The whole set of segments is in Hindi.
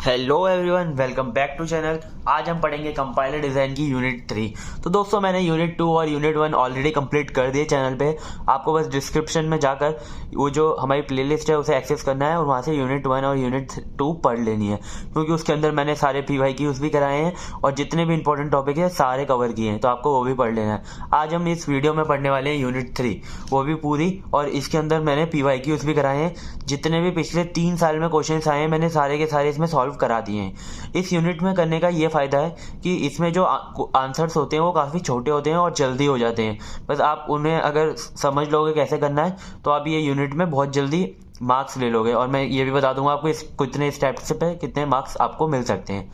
Hello everyone, welcome back to channel. आज हम पढ़ेंगे कंपाइलर डिज़ाइन की यूनिट 3। तो दोस्तों, मैंने यूनिट 2 और यूनिट 1 ऑलरेडी कंप्लीट कर दिए चैनल पे। आपको बस डिस्क्रिप्शन में जाकर वो जो हमारी प्लेलिस्ट है उसे एक्सेस करना है और वहाँ से यूनिट 1 और यूनिट 2 पढ़ लेनी है, क्योंकि उसके अंदर मैंने सारे PYQs भी कराए हैं और जितने भी इंपॉर्टेंट टॉपिक है सारे कवर किए हैं, तो आपको वो भी पढ़ लेना है। आज हम इस वीडियो में पढ़ने वाले हैं यूनिट 3, वो भी पूरी, और इसके अंदर मैंने PYQs भी कराए हैं। जितने भी पिछले 3 साल में क्वेश्चन आए हैं मैंने सारे के सारे इसमें सॉल्व करा दिए हैं। इस यूनिट में करने का ये फ़ायदा है कि इसमें जो आंसर्स होते हैं वो काफ़ी छोटे होते हैं और जल्दी हो जाते हैं। बस आप उन्हें अगर समझ लोगे कैसे करना है तो आप ये यूनिट में बहुत जल्दी मार्क्स ले लोगे। और मैं ये भी बता दूंगा आपको कितने स्टेप्स पे कितने मार्क्स आपको मिल सकते हैं।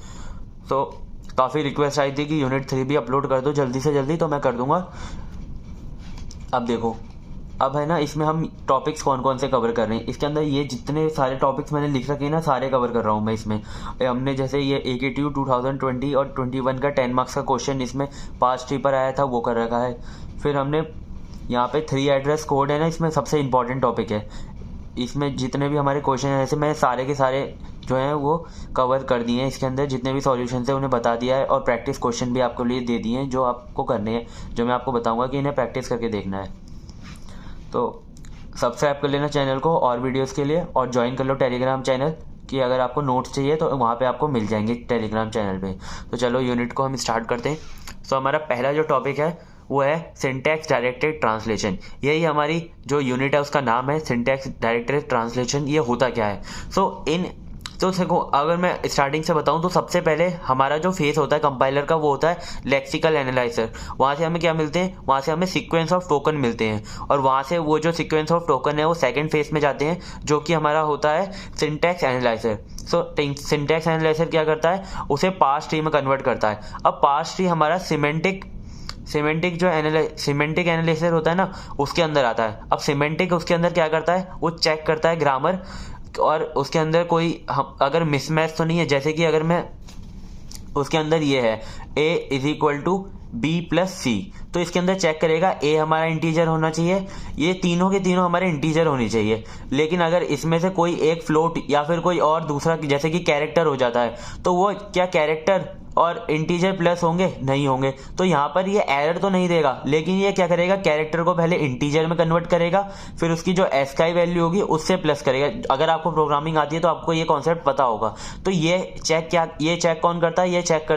तो काफ़ी रिक्वेस्ट आई थी कि यूनिट 3 भी अपलोड कर दो जल्दी से जल्दी, तो मैं कर दूंगा। अब देखो, अब है ना, इसमें हम टॉपिक्स कौन कौन से कवर कर रहे हैं। इसके अंदर ये जितने सारे टॉपिक्स मैंने लिख रखे हैं ना, सारे कवर कर रहा हूँ मैं इसमें। हमने जैसे ये AKTU 2020 और 21 का 10 मार्क्स का क्वेश्चन इसमें पास्ट ट्री पर आया था, वो कर रखा है। फिर हमने यहाँ पे 3 एड्रेस कोड है ना, इसमें सबसे इंपॉर्टेंट टॉपिक है। इसमें जितने भी हमारे क्वेश्चन हैं ऐसे मैं सारे के सारे जो हैं वो कवर कर दिए हैं। इसके अंदर जितने भी सॉल्यूशन है उन्हें बता दिया है और प्रैक्टिस क्वेश्चन भी आपके लिए दे दिए हैं जो आपको करने हैं, जो मैं आपको बताऊँगा कि इन्हें प्रैक्टिस करके देखना है। तो सब्सक्राइब कर लेना चैनल को और वीडियोस के लिए, और ज्वाइन कर लो टेलीग्राम चैनल कि अगर आपको नोट्स चाहिए तो वहाँ पे आपको मिल जाएंगे टेलीग्राम चैनल पे। तो चलो यूनिट को हम स्टार्ट करते हैं। तो हमारा पहला जो टॉपिक है वो है सिंटैक्स डायरेक्टेड ट्रांसलेशन। यही हमारी जो यूनिट है उसका नाम है, सिंटैक्स डायरेक्टेड ट्रांसलेशन। ये होता क्या है? तो देखो, अगर मैं स्टार्टिंग से बताऊं तो सबसे पहले हमारा जो फेस होता है कंपाइलर का वो होता है लेक्सिकल एनालाइजर। वहाँ से हमें क्या मिलते हैं? वहाँ से हमें सीक्वेंस ऑफ टोकन मिलते हैं, और वहाँ से वो जो सीक्वेंस ऑफ टोकन है वो सेकंड फेस में जाते हैं जो कि हमारा होता है सिंटैक्स एनालाइजर। सिंटैक्स एनालाइजर क्या करता है? उसे पार्स ट्री में कन्वर्ट करता है। अब पार्स ट्री हमारा सिमेंटिक एनालिसिस होता है ना, उसके अंदर आता है। अब सिमेंटिक उसके अंदर क्या करता है? वो चेक करता है ग्रामर, और उसके अंदर कोई अगर मिसमैच तो नहीं है। जैसे कि अगर मैं उसके अंदर ये है A=B+C, तो इसके अंदर चेक करेगा A हमारा इंटीजर होना चाहिए, ये तीनों के तीनों हमारे इंटीजर होनी चाहिए। लेकिन अगर इसमें से कोई एक फ्लोट या फिर कोई और दूसरा जैसे कि कैरेक्टर हो जाता है, तो वो क्या कैरेक्टर और इंटीजर प्लस होंगे? नहीं होंगे। तो यहाँ पर ये एरर तो नहीं देगा, लेकिन ये क्या करेगा? कैरेक्टर को पहले इंटीजर में कन्वर्ट करेगा, फिर उसकी जो ASCII वैल्यू होगी उससे प्लस करेगा। अगर आपको प्रोग्रामिंग आती है तो आपको ये कॉन्सेप्ट पता होगा। तो ये चेक कौन करता है? ये चेक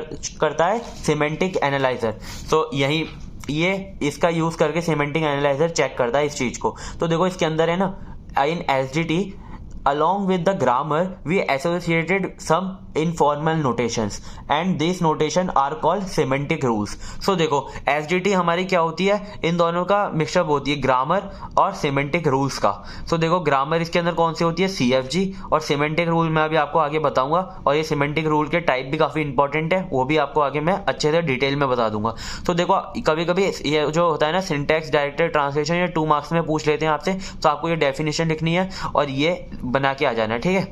करता है सिमेंटिक एनालाइजर। तो यही ये इसका यूज करके सिमेंटिक एनालाइजर चेक करता है इस चीज को। तो देखो इसके अंदर है ना, इन SDT along with the grammar we associated some informal notations and these notation are called semantic rules। so देखो SDT हमारी क्या होती है? इन दोनों का मिक्सअप होती है, ग्रामर और सिमेंटिक रूल्स का। so देखो ग्रामर इसके अंदर कौन सी होती है? CFG। और सिमेंटिक रूल मैं अभी आपको आगे बताऊंगा, और ये सिमेंटिक रूल के टाइप भी काफी इंपॉर्टेंट है, वो भी आपको आगे मैं अच्छे से डिटेल में बता दूंगा। तो देखो कभी कभी ये जो होता है ना सिंटैक्स डायरेक्टेड ट्रांसलेशन, ये 2 मार्क्स में पूछ लेते हैं आपसे, तो आपको ये डेफिनेशन लिखनी है और ये बना के आ जाना है, ठीक है।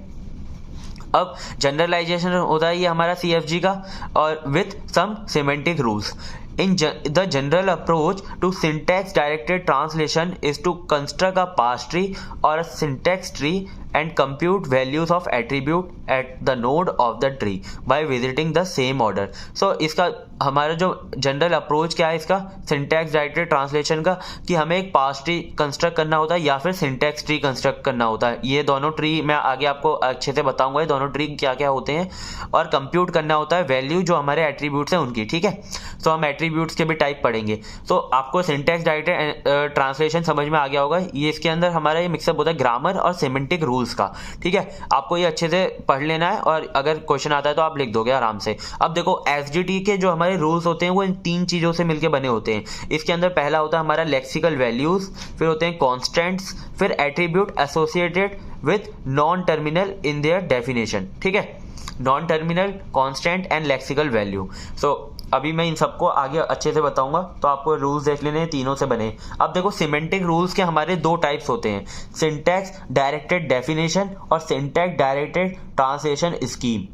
अब जनरलाइजेशन होता है ये हमारा CFG का, और with some semantic rules. The general approach to syntax directed translation is to construct a parse tree or a syntax tree and compute values of attribute at the node of the tree by visiting the same order। so इसका हमारा जो जनरल अप्रोच क्या है इसका सिंटैक्स डायरेक्टेड ट्रांसलेशन का, कि हमें एक पार्स ट्री कंस्ट्रक्ट करना होता है या फिर सिंटैक्स ट्री कंस्ट्रक्ट करना होता है। ये दोनों ट्री मैं आगे आपको अच्छे से बताऊंगा, ये दोनों ट्री क्या क्या होते हैं, और कंप्यूट करना होता है वैल्यू जो हमारे एट्रीब्यूट्स हैं उनकी, ठीक है। तो हम एट्रीब्यूट्स के भी टाइप पढ़ेंगे। तो आपको सिंटैक्स डायरेक्टेड ट्रांसलेशन समझ में आ गया होगा। ये इसके अंदर हमारा ये मिक्सअप होता है ग्रामर और सिमेंटिक रूल्स का, ठीक है। आपको ये अच्छे से पढ़ लेना है और अगर क्वेश्चन आता है तो आप लिख दोगे आराम से। अब देखो SDT के जो हमारे रूल्स होते हैं वो इन 3 चीजों से मिलकर बने होते हैं। इसके अंदर पहला होता है हमारा लेक्सिकल वैल्यूज, फिर होते हैं कॉन्स्टेंट्स, फिर attribute associated with non terminal in their definition, ठीक है। Non terminal, constant and lexical value. So अभी मैं इन सबको आगे अच्छे से बताऊंगा, तो आपको रूल्स देख लेने, तीनों से बने। अब देखो सिमेंटिक रूल्स के हमारे 2 टाइप्स होते हैं, सिंटैक्स डायरेक्टेड डेफिनेशन और सिंटैक्स डायरेक्टेड ट्रांसलेशन स्कीम।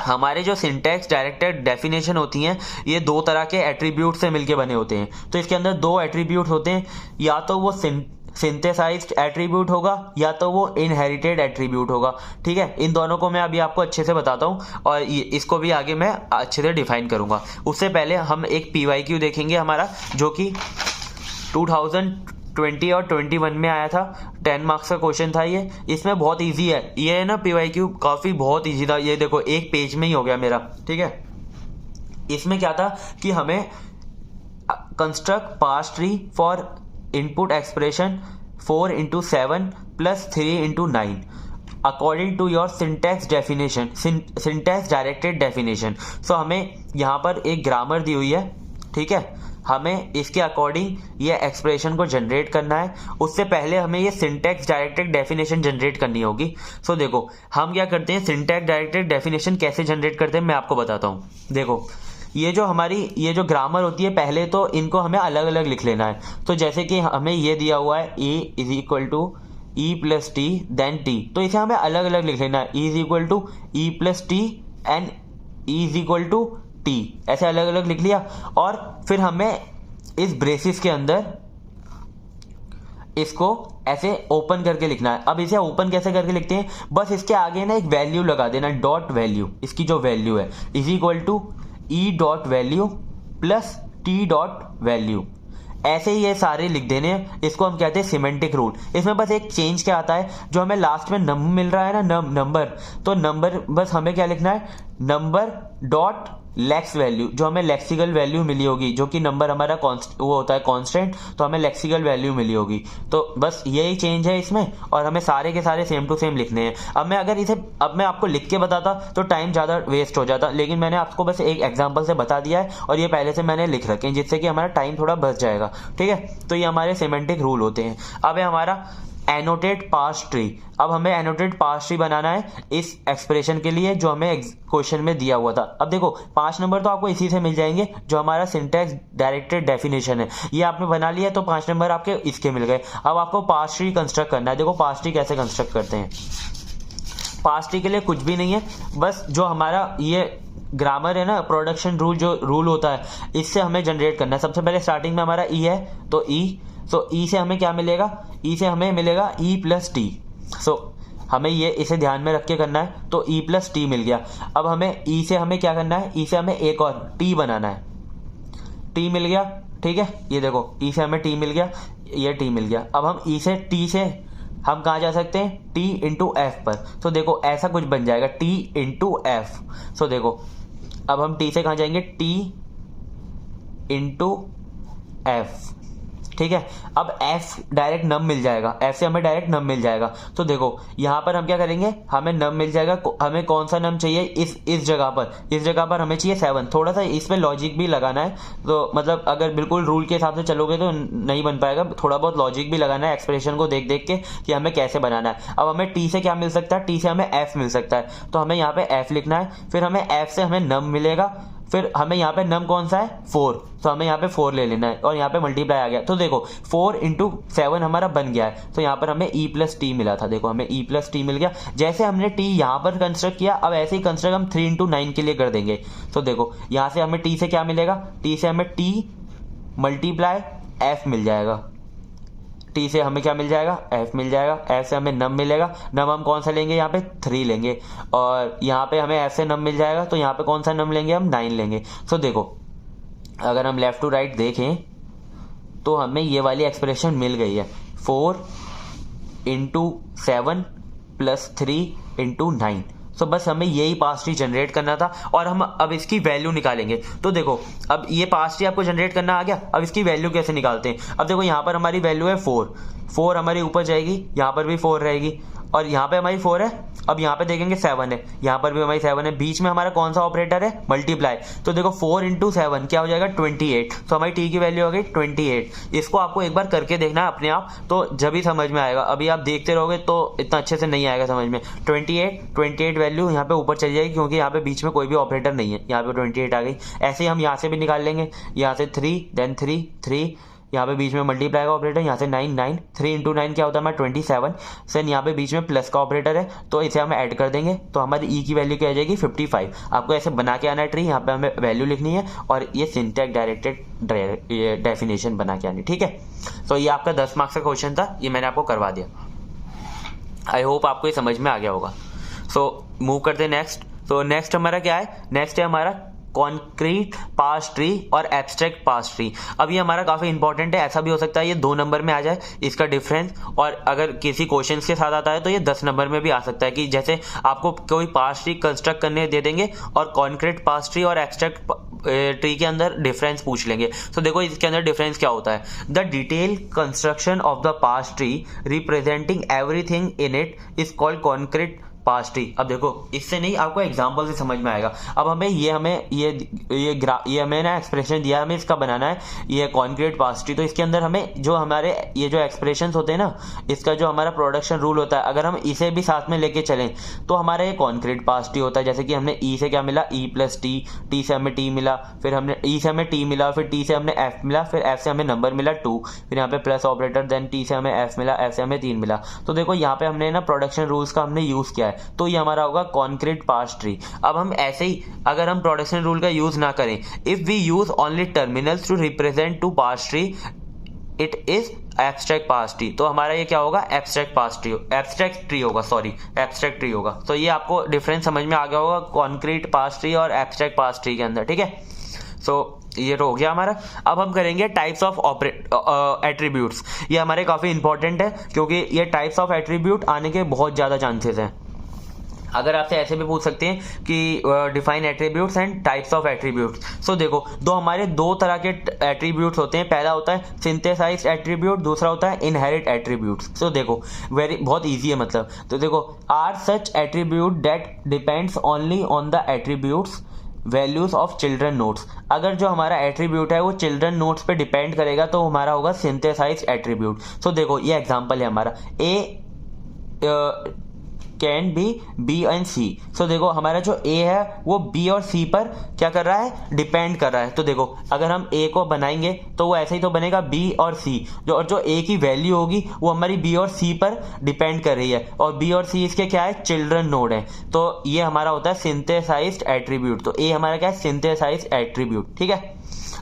हमारे जो सिंटैक्स डायरेक्टेड डेफिनेशन होती हैं ये 2 तरह के एट्रीब्यूट से मिलके बने होते हैं। तो इसके अंदर 2 एट्रीब्यूट होते हैं, या तो वो सिंथेसाइज्ड एट्रीब्यूट होगा या तो वो इनहेरिटेड एट्रीब्यूट होगा। ठीक है, इन दोनों को मैं अभी आपको अच्छे से बताता हूँ और इसको भी आगे मैं अच्छे से डिफाइन करूँगा। उससे पहले हम एक PYQ देखेंगे हमारा, जो कि 2020 और 21 में आया था। 10 मार्क्स का क्वेश्चन था ये। इसमें बहुत ईजी है ये, है ना, PYQ काफ़ी बहुत ईजी था। ये देखो एक पेज में ही हो गया मेरा। ठीक है, इसमें क्या था कि हमें construct parse tree for input expression 4 into 7 plus 3 into 9 according to your syntax definition, syntax directed definition। सो हमें यहाँ पर एक ग्रामर दी हुई है। ठीक है, हमें इसके अकॉर्डिंग ये एक्सप्रेशन को जनरेट करना है। उससे पहले हमें ये सिंटैक्स डायरेक्टेड डेफिनेशन जनरेट करनी होगी। सो देखो हम क्या करते हैं, सिंटैक्स डायरेक्टेड डेफिनेशन कैसे जनरेट करते हैं मैं आपको बताता हूँ। देखो ये जो ग्रामर होती है, पहले तो इनको हमें अलग अलग लिख लेना है। तो जैसे कि हमें ये दिया हुआ है a is equal to E plus T then T, तो इसे हमें अलग अलग लिख लेना है। e is equal to E plus T and e is equal to T, ऐसे अलग अलग लिख लिया। और फिर हमें इस ब्रेसिस के अंदर इसको ऐसे ओपन करके लिखना है। अब इसे ओपन कैसे करके लिखते हैं, बस इसके आगे ना एक वैल्यू लगा देना, डॉट वैल्यू, इसकी जो वैल्यू है is equal to E dot value plus T dot value, ऐसे ही ये सारे लिख देने हैं। इसको हम कहते हैं सिमेंटिक रूल। इसमें बस एक चेंज क्या आता है, जो हमें लास्ट में नंबर मिल रहा है ना, नंबर, तो नंबर बस हमें क्या लिखना है, नंबर डॉट लेक्स वैल्यू, जो हमें लेक्सिकल वैल्यू मिली होगी, जो कि नंबर हमारा वो होता है कांस्टेंट, तो हमें लेक्सिकल वैल्यू मिली होगी। तो बस यही चेंज है इसमें, और हमें सारे के सारे सेम टू सेम लिखने हैं। अब मैं आपको लिख के बताता तो टाइम ज़्यादा वेस्ट हो जाता, लेकिन मैंने आपको बस एक एग्जाम्पल से बता दिया है और ये पहले से मैंने लिख रखे हैं, जिससे कि हमारा टाइम थोड़ा बच जाएगा। ठीक है, तो ये हमारे सिमेंटिक रूल होते हैं। अब है हमारा एनोटेट पार्स ट्री। अब हमें एनोटेट पार्स ट्री बनाना है इस एक्सप्रेशन के लिए, जो हमें क्वेश्चन में दिया हुआ था। अब देखो 5 नंबर तो आपको इसी से मिल जाएंगे, जो हमारा सिंटैक्स डायरेक्टेड डेफिनेशन है, ये आपने बना लिया, तो 5 नंबर आपके इसके मिल गए। अब आपको पार्स ट्री कंस्ट्रक्ट करना है। देखो पार्स ट्री कैसे कंस्ट्रक्ट करते हैं। पार्स ट्री के लिए कुछ भी नहीं है, बस जो हमारा ये ग्रामर है ना, प्रोडक्शन रूल, जो रूल होता है, इससे हमें जनरेट करना है। सबसे पहले स्टार्टिंग में हमारा ई है, तो ई, सो ई से हमें क्या मिलेगा, ई से हमें मिलेगा ई प्लस टी। सो हमें ये इसे ध्यान में रख के करना है, तो ई प्लस टी मिल गया। अब हमें ई से हमें क्या करना है, ई से हमें एक और टी बनाना है, टी मिल गया। ठीक है, ये देखो ई से हमें टी मिल गया, ये टी मिल गया। अब हम ई से टी से हम कहाँ जा सकते हैं, टी इंटू एफ पर। तो देखो ऐसा कुछ बन जाएगा, टी इंटू एफ। सो देखो अब हम टी से कहाँ जाएंगे, टी इंटू एफ। ठीक है, अब f डायरेक्ट नम मिल जाएगा, f से हमें डायरेक्ट नम मिल जाएगा। तो देखो यहाँ पर हम क्या करेंगे, हमें नम मिल जाएगा। हमें कौन सा नम चाहिए, इस जगह पर हमें चाहिए 7। थोड़ा सा इसमें लॉजिक भी लगाना है, तो मतलब अगर बिल्कुल रूल के हिसाब से चलोगे तो नहीं बन पाएगा, थोड़ा बहुत लॉजिक भी लगाना है एक्सप्रेशन को देख देख के कि हमें कैसे बनाना है। अब हमें t से क्या मिल सकता है, t से हमें f मिल सकता है, तो हमें यहाँ पे f लिखना है। फिर हमें f से हमें नम मिलेगा, फिर हमें यहाँ पे नम कौन सा है, 4, तो हमें यहाँ पे 4 ले लेना है, और यहाँ पे मल्टीप्लाई आ गया। तो देखो 4 इंटू 7 हमारा बन गया है, तो यहाँ पर हमें ई प्लस टी मिला था। देखो हमें ई प्लस टी मिल गया। जैसे हमने टी यहाँ पर कंस्ट्रक्ट किया, अब ऐसे ही कंस्ट्रक्ट हम 3 इंटू 9 के लिए कर देंगे। तो देखो यहाँ से हमें टी से क्या मिलेगा, टी से हमें टी मल्टीप्लाई एफ मिल जाएगा, टी से हमें क्या मिल जाएगा, एफ मिल जाएगा। एफ से हमें नम मिलेगा, नम हम कौन सा लेंगे, यहाँ पे 3 लेंगे, और यहाँ पे हमें एफ से नम मिल जाएगा, तो यहाँ पे कौन सा नम लेंगे, हम 9 लेंगे। तो देखो अगर हम लेफ्ट टू राइट देखें तो हमें ये वाली एक्सप्रेशन मिल गई है, 4 इंटू 7 प्लस 3 इंटू 9। सो बस हमें यही पार्स ट्री जनरेट करना था, और हम अब इसकी वैल्यू निकालेंगे। तो देखो अब ये पार्स ट्री आपको जनरेट करना आ गया। अब इसकी वैल्यू कैसे निकालते हैं, अब देखो यहाँ पर हमारी वैल्यू है 4 हमारी ऊपर जाएगी, यहाँ पर भी 4 रहेगी, और यहाँ पे हमारी 4 है। अब यहाँ पे देखेंगे 7 है, यहाँ पर भी हमारी 7 है, बीच में हमारा कौन सा ऑपरेटर है, मल्टीप्लाई। तो देखो 4 इंटू 7 क्या हो जाएगा, 28। तो हमारी टी की वैल्यू हो गई 28। इसको आपको एक बार करके देखना है अपने आप, तो जब ही समझ में आएगा। अभी आप देखते रहोगे तो इतना अच्छे से नहीं आएगा समझ में। 28 वैल्यू यहाँ पे ऊपर चली जाएगी, क्योंकि यहाँ पे बीच में कोई भी ऑपरेटर नहीं है, यहाँ पे 28 आ गई। ऐसे ही हम यहाँ से भी निकाल लेंगे, यहाँ से 3 देन 3, यहाँ पे बीच में मल्टीप्लाई का ऑपरेटर, यहाँ से 9 9 3 इंटू 9 क्या होता है हमारा 27। सेन यहाँ पे बीच में प्लस का ऑपरेटर है तो इसे हम ऐड कर देंगे तो हमारी ई की वैल्यू क्या आ जाएगी 55। आपको ऐसे बना के आना है ट्री, यहाँ पे हमें वैल्यू लिखनी है और ये सिंटैक्स डायरेक्टेड डेफिनेशन बना के आनी, ठीक है। तो ये आपका 10 मार्क्स का क्वेश्चन था, ये मैंने आपको करवा दिया। आई होप आपको ये समझ में आ गया होगा। सो मूव करते हैं नेक्स्ट। तो नेक्स्ट हमारा क्या है, नेक्स्ट है हमारा कॉन्क्रीट पास ट्री और एब्स्ट्रैक्ट पास ट्री। अब ये हमारा काफ़ी इंपॉर्टेंट है, ऐसा भी हो सकता है ये 2 नंबर में आ जाए इसका डिफरेंस, और अगर किसी क्वेश्चन के साथ आता है तो ये 10 नंबर में भी आ सकता है कि जैसे आपको कोई पास ट्री कंस्ट्रक्ट करने दे देंगे और कॉन्क्रीट पास ट्री और एब्स्ट्रैक्ट ट्री के अंदर डिफरेंस पूछ लेंगे। तो देखो इसके अंदर डिफरेंस क्या होता है, the detail construction of the pass tree representing everything in it is called concrete pass tree. अब देखो इससे नहीं, आपको एग्जांपल से समझ में आएगा। अब हमें ये हमें ना एक्सप्रेशन दिया, हमें इसका बनाना है, ये कॉन्क्रीट पास ट्री। तो इसके अंदर हमें जो हमारे ये जो एक्सप्रेशंस होते हैं ना, इसका जो हमारा प्रोडक्शन रूल होता है, अगर हम इसे भी साथ में लेके चलें तो हमारा ये कॉन्क्रीट पास ट्री होता है। जैसे कि हमने ई से क्या मिला, ई प्लस टी, टी से हमें टी मिला, फिर हमने ई से हमें टी मिला, फिर टी से हमने एफ मिला, फिर एफ से हमें नंबर मिला 2, फिर यहाँ पे प्लस ऑपरेटर, देन टी से हमें एफ मिला, एफ से हमें 3 मिला। तो देखो यहाँ पे हमने ना प्रोडक्शन रूल्स का हमने यूज किया है, तो ये हमारा होगा कॉन्क्रीट पास ट्री। अब हम ऐसे ही अगर हम प्रोडक्शन रूल का यूज ना करें, if we use only terminals to represent to parse tree it is abstract parse tree. तो हमारा ये क्या होगा, abstract parse tree, abstract tree होगा, सॉरी एब्स्ट्रैक्ट ट्री होगा। तो ये आपको डिफरेंस समझ में आ गया होगा कॉन्क्रीट पास ट्री और एब्स्ट्रैक्ट पास ट्री के अंदर, ठीक है। सो ये तो हो गया हमारा। अब हम करेंगे टाइप्स ऑफ एट्रीब्यूट्स। ये हमारे काफ़ी इंपॉर्टेंट है क्योंकि ये टाइप्स ऑफ एट्रीब्यूट आने के बहुत ज़्यादा चांसेस हैं। अगर आपसे ऐसे भी पूछ सकते हैं कि define attributes and types of attributes. So देखो हमारे 2 तरह के एट्रीब्यूट्स होते हैं। पहला होता है सिंथेसाइज्ड एट्रीब्यूट, दूसरा होता है इनहेरिट एट्रीब्यूट्स। सो देखो बहुत ईजी है मतलब। तो देखो are such attribute that depends only on the attributes values of children nodes. अगर जो हमारा एट्रीब्यूट है वो चिल्ड्रन नोड्स पे डिपेंड करेगा तो हमारा होगा सिंथेसाइज्ड एट्रीब्यूट। सो देखो ये एग्जांपल है हमारा, ए कैन बी बी एंड सी। सो देखो हमारा जो ए है वो बी और सी पर क्या कर रहा है, डिपेंड कर रहा है। तो देखो अगर हम ए को बनाएंगे तो वो ऐसे ही तो बनेगा बी और सी, जो ए की वैल्यू होगी वो हमारी बी और सी पर डिपेंड कर रही है, और बी और सी इसके क्या है, चिल्ड्रन नोड है। तो ये हमारा होता है सिंथेसाइज्ड एट्रीब्यूट। तो ए हमारा क्या है, सिंथेसाइज्ड एट्रीब्यूट, ठीक है।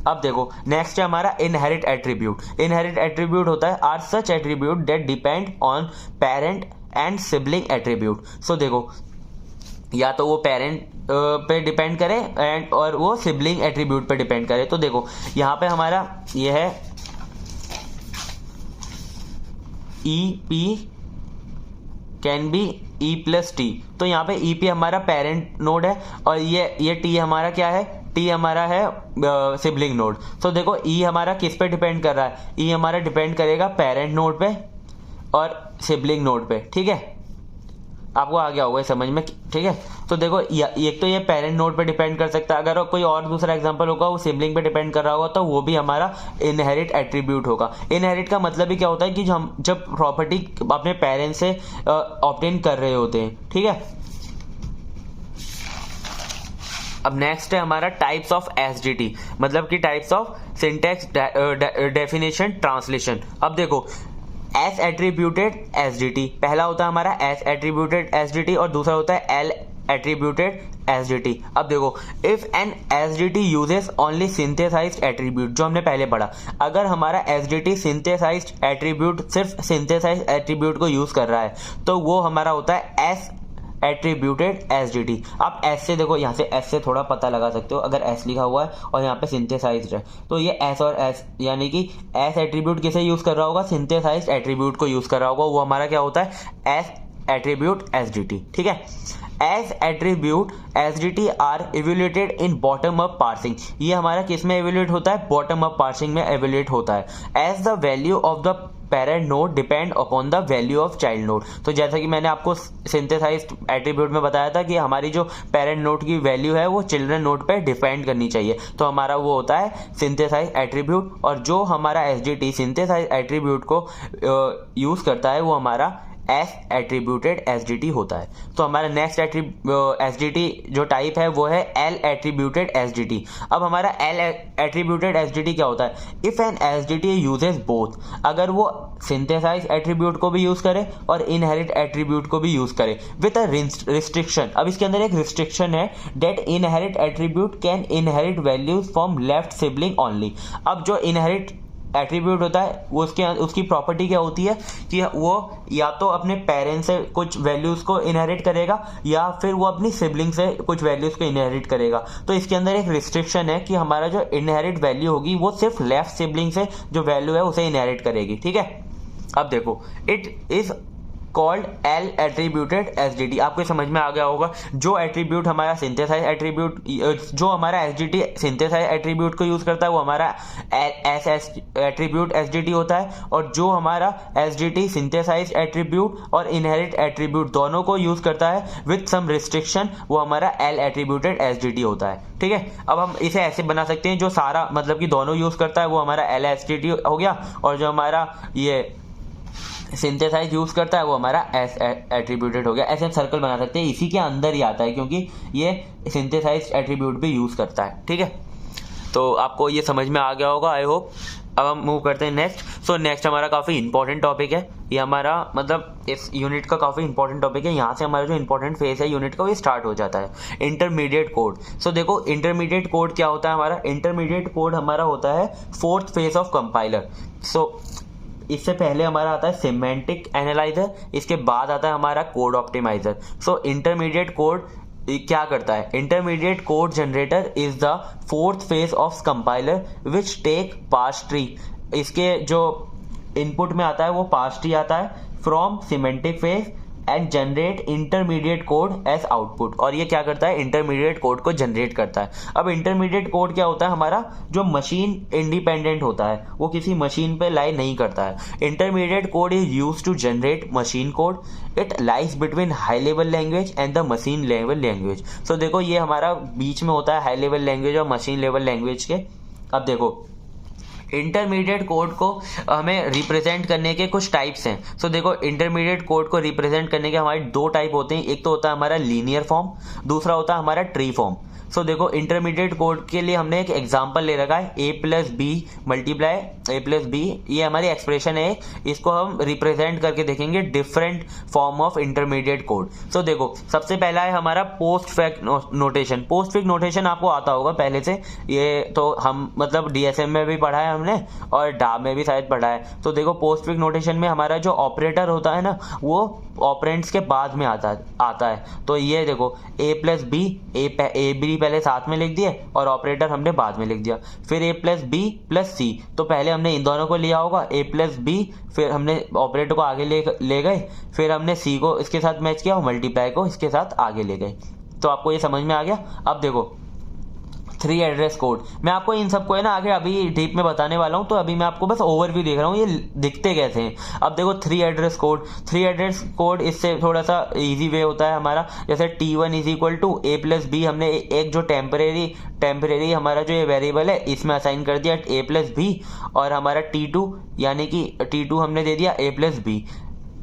अब देखो नेक्स्ट है हमारा इनहेरिट एट्रीब्यूट। इनहेरिट एट्रीब्यूट होता है are such attribute that depend on parent and sibling attribute. So देखो या तो वो पेरेंट पे डिपेंड करे एंड और वो सिबलिंग एट्रीब्यूट पे डिपेंड करे। तो देखो यहाँ पे हमारा ये है E P can be E plus T. तो यहाँ पे ई पी हमारा पेरेंट नोड है और ये टी हमारा क्या है, टी हमारा है सिबलिंग नोड। तो देखो ई हमारा किस पे डिपेंड कर रहा है, ई हमारा डिपेंड करेगा पेरेंट नोड पे और सिबलिंग नोड पे, ठीक है। आपको आ गया होगा समझ में, ठीक है। तो देखो एक तो ये पेरेंट नोड पे डिपेंड कर सकता है, अगर कोई और दूसरा एग्जांपल होगा वो सिबलिंग पे डिपेंड कर रहा होगा तो वो भी हमारा इनहेरिट एट्रीब्यूट होगा। इनहेरिट का मतलब ही क्या होता है कि हम जब प्रॉपर्टी अपने पेरेंट्स से ऑब्टेन कर रहे होते हैं, ठीक है। अब नेक्स्ट है हमारा टाइप्स ऑफ एसडीटी, मतलब कि types of syntax definition translation. अब देखो एस एट्रीब्यूटेड एसडीटी, पहला होता है हमारा एस एट्रीब्यूटेड एसडीटी और दूसरा होता है एल एट्रीब्यूटेड एसडीटी। अब देखो if an SDT uses only synthesised attribute, जो हमने पहले पढ़ा, अगर हमारा एसडीटी सिंथेसाइज्ड एट्रीब्यूट सिर्फ सिंथेसाइज्ड एट्रीब्यूट को यूज कर रहा है तो वो हमारा होता है एस एट्रीब्यूटेड एसडीटी। आप एस से देखो, यहाँ से एस से थोड़ा पता लगा सकते हो, अगर एस लिखा हुआ है और यहाँ पे सिंथेसाइज्ड है तो ये एस और एस, यानी कि एस एट्रीब्यूट किसे यूज कर रहा होगा, सिंथेसाइज्ड एट्रीब्यूट को यूज कर रहा होगा, वो हमारा क्या होता है एस एट्रीब्यूट एसडीटी, ठीक है। S attribute SDT are evaluated in bottom up parsing. ये हमारा किस में इवेल्युएट होता है, बॉटम अप पार्सिंग में इवेल्युएट होता है। As the value of the parent node depend upon the value of child node. तो जैसा कि मैंने आपको सिंथेसाइज्ड एट्रीब्यूट में बताया था कि हमारी जो पेरेंट नोड की वैल्यू है वो चिल्ड्रन नोड पे डिपेंड करनी चाहिए, तो हमारा वो होता है सिंथेसाइज्ड एट्रीब्यूट। और जो हमारा एसडीटी सिंथेसाइज्ड एट्रीब्यूट को यूज करता है वो हमारा एस एट्रीब्यूटेड एसडीटी होता है। तो हमारा नेक्स्ट एसडीटी जो टाइप है वो है एल एट्रीब्यूटेड एसडीटी। अब हमारा एल एट्रीब्यूटेड एसडीटी क्या होता है? If an SDT uses both, अगर वो सिंथेसाइज एट्रीब्यूट को भी यूज करे और इनहेरिट एट्रीब्यूट को भी यूज करे विद अ रिस्ट्रिक्शन। अब इसके अंदर एक रिस्ट्रिक्शन है, that inherit attribute can inherit values from left sibling only. अब जो इनहेरिट एट्रीब्यूट होता है वो उसकी प्रॉपर्टी क्या होती है कि वो या तो अपने पेरेंट्स से कुछ वैल्यूज को इनहेरिट करेगा या फिर वो अपनी सिबलिंग से कुछ वैल्यूज को इनहेरिट करेगा। तो इसके अंदर एक रिस्ट्रिक्शन है कि हमारा जो इनहेरिट वैल्यू होगी वो सिर्फ लेफ्ट सिबलिंग से जो वैल्यू है उसे इनहेरिट करेगी। ठीक है, अब देखो it is called L attributed SDT. आपको समझ में आ गया होगा, जो एट्रीब्यूट हमारा सिंथेसाइज एट्रीब्यूट, जो हमारा एसडीटी सिंथेसाइज एट्रीब्यूट को यूज करता है वो हमारा एस एट्रीब्यूट एसडीटी होता है, और जो हमारा एसडीटी सिंथेसाइज एट्रीब्यूट और इनहेरिट एट्रीब्यूट दोनों को यूज करता है विद सम रिस्ट्रिक्शन वो हमारा एल एट्रीब्यूटेड एसडीटी होता है। ठीक है, अब हम इसे ऐसे बना सकते हैं, जो सारा मतलब कि दोनों यूज करता है वो हमारा एल एसडीटी हो गया, और जो हमारा ये सिंथेसाइज यूज करता है वो हमारा एस एट्रीब्यूटेड हो गया। ऐसे हम सर्कल बना सकते हैं, इसी के अंदर ही आता है क्योंकि ये सिंथेसाइज एट्रीब्यूट भी यूज करता है। ठीक है, तो आपको ये समझ में आ गया होगा आई होप। अब हम मूव करते हैं नेक्स्ट। सो नेक्स्ट हमारा काफ़ी इंपॉर्टेंट टॉपिक है, ये हमारा मतलब इस यूनिट का काफ़ी इंपॉर्टेंट टॉपिक है। यहाँ से हमारा जो इंपॉर्टेंट फेज है यूनिट का वो स्टार्ट हो जाता है, इंटरमीडिएट कोड। सो देखो इंटरमीडिएट कोड क्या होता है हमारा? इंटरमीडिएट कोड हमारा होता है फोर्थ फेज ऑफ कंपाइलर। सो इससे पहले हमारा आता है सिमेंटिक एनालाइजर, इसके बाद आता है हमारा code optimiser. So intermediate code क्या करता है? Intermediate code generator is the fourth phase of compiler which take parse tree. इसके जो इनपुट में आता है वो पार्स ट्री आता है from semantic phase and generate intermediate code as output. और ये क्या करता है? इंटरमीडिएट कोड को जनरेट करता है। अब इंटरमीडिएट कोड क्या होता है हमारा? जो मशीन इंडिपेंडेंट होता है, वो किसी मशीन पे लाई नहीं करता है। Intermediate code is used to generate machine code. It lies between high level language and the machine level language. So देखो ये हमारा बीच में होता है हाई लेवल लैंग्वेज और मशीन लेवल लैंग्वेज के। अब देखो इंटरमीडिएट कोड को हमें रिप्रेजेंट करने के कुछ टाइप्स हैं। सो देखो इंटरमीडिएट कोड को रिप्रेजेंट करने के हमारे दो टाइप होते हैं, एक तो होता है हमारा लीनियर फॉर्म, दूसरा होता है हमारा ट्री फॉर्म। सो देखो इंटरमीडिएट कोड के लिए हमने एक एग्जांपल ले रखा है, a plus B multiply a plus B. ये हमारी एक्सप्रेशन है, इसको हम रिप्रेजेंट करके देखेंगे different form of intermediate code. So देखो सबसे पहला है हमारा postfix notation. Postfix notation आपको आता होगा पहले से, ये तो हम मतलब डीएसएम में भी पढ़ा है हमने और डा में भी शायद पढ़ा है। तो देखो पोस्ट फिक्स नोटेशन में हमारा जो ऑपरेटर होता है ना वो ऑपरेंड्स के बाद में आता है। तो ये देखो a plus B, A B पहले साथ में लिख दिए और ऑपरेटर हमने बाद में लिख दिया। फिर a प्लस बी प्लस सी, तो पहले हमने इन दोनों को लिया होगा a प्लस बी, फिर हमने ऑपरेटर को आगे ले गए, फिर हमने सी को इसके साथ मैच किया और मल्टीप्लाई को इसके साथ आगे ले गए। तो आपको ये समझ में आ गया। अब देखो 3 एड्रेस कोड, मैं आपको इन सबको है ना आगे अभी डीप में बताने वाला हूँ, तो अभी मैं आपको बस ओवरव्यू देख रहा हूँ ये दिखते कैसे हैं। अब देखो 3 एड्रेस कोड इससे थोड़ा सा इजी वे होता है हमारा। जैसे T1 is equal to a plus B, हमने एक जो टेम्परेरी हमारा जो ये वेरिएबल है इसमें असाइन कर दिया a प्लस बी, और हमारा T2 यानी कि T2 हमने दे दिया a प्लस बी।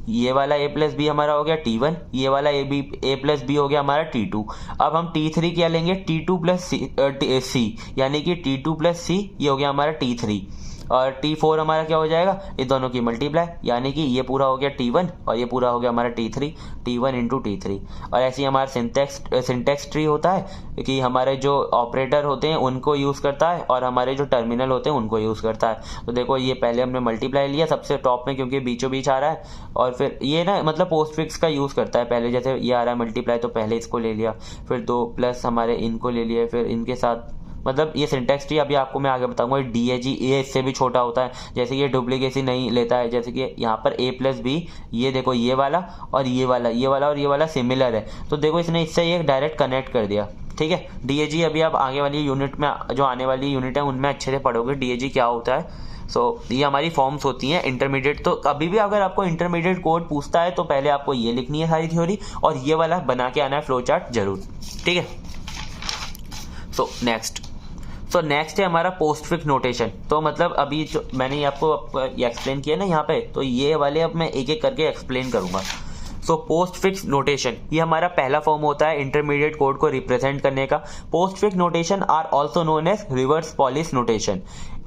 ये वाला a प्लस बी हमारा हो गया T1, ये वाला a प्लस बी हो गया हमारा T2। अब हम T3 क्या लेंगे? T2 प्लस सी, यानी कि T2 प्लस सी ये हो गया हमारा T3, और T4 हमारा क्या हो जाएगा? ये दोनों की मल्टीप्लाई, यानी कि ये पूरा हो गया T1 और ये पूरा हो गया हमारा T3, T1 इंटू T3। और ऐसे ही हमारा सिंटेक्स ट्री होता है कि हमारे जो ऑपरेटर होते हैं उनको यूज़ करता है और हमारे जो टर्मिनल होते हैं उनको यूज़ करता है। तो देखो ये पहले हमने मल्टीप्लाई लिया सबसे टॉप में क्योंकि बीचों बीच आ रहा है, और फिर ये ना मतलब पोस्ट फिक्स का यूज़ करता है। पहले जैसे ये आ रहा है मल्टीप्लाई तो पहले इसको ले लिया, फिर 2 प्लस हमारे इनको ले लिए, फिर इनके साथ मतलब ये सिंटेक्स ट्री अभी आपको मैं आगे बताऊंगा। DAG ये इससे भी छोटा होता है, जैसे कि ये डुप्लीकेसी नहीं लेता है। जैसे कि यहाँ पर a प्लस बी, ये देखो ये वाला और ये वाला सिमिलर है, तो देखो इसने इससे ये डायरेक्ट कनेक्ट कर दिया। ठीक है, DAG अभी आप आगे वाली यूनिट में जो आने वाली यूनिट है उनमें अच्छे से पढ़ोगे DAG क्या होता है। ये हमारी फॉर्म्स होती हैं इंटरमीडिएट। तो अभी भी अगर आपको इंटरमीडिएट कोड पूछता है तो पहले आपको ये लिखनी है सारी थ्योरी और ये वाला बना के आना है फ्लो चार्ट जरूर। ठीक है, नेक्स्ट सो नेक्स्ट है हमारा पोस्टफिक्स नोटेशन। तो मतलब अभी जो मैंने आपको एक्सप्लेन किया ना यहाँ पे, तो ये वाले अब मैं एक एक करके एक्सप्लेन करूँगा। सो पोस्टफिक्स नोटेशन ये हमारा पहला फॉर्म होता है इंटरमीडिएट कोड को रिप्रेजेंट करने का। Postfix notation are also known as reverse Polish notation.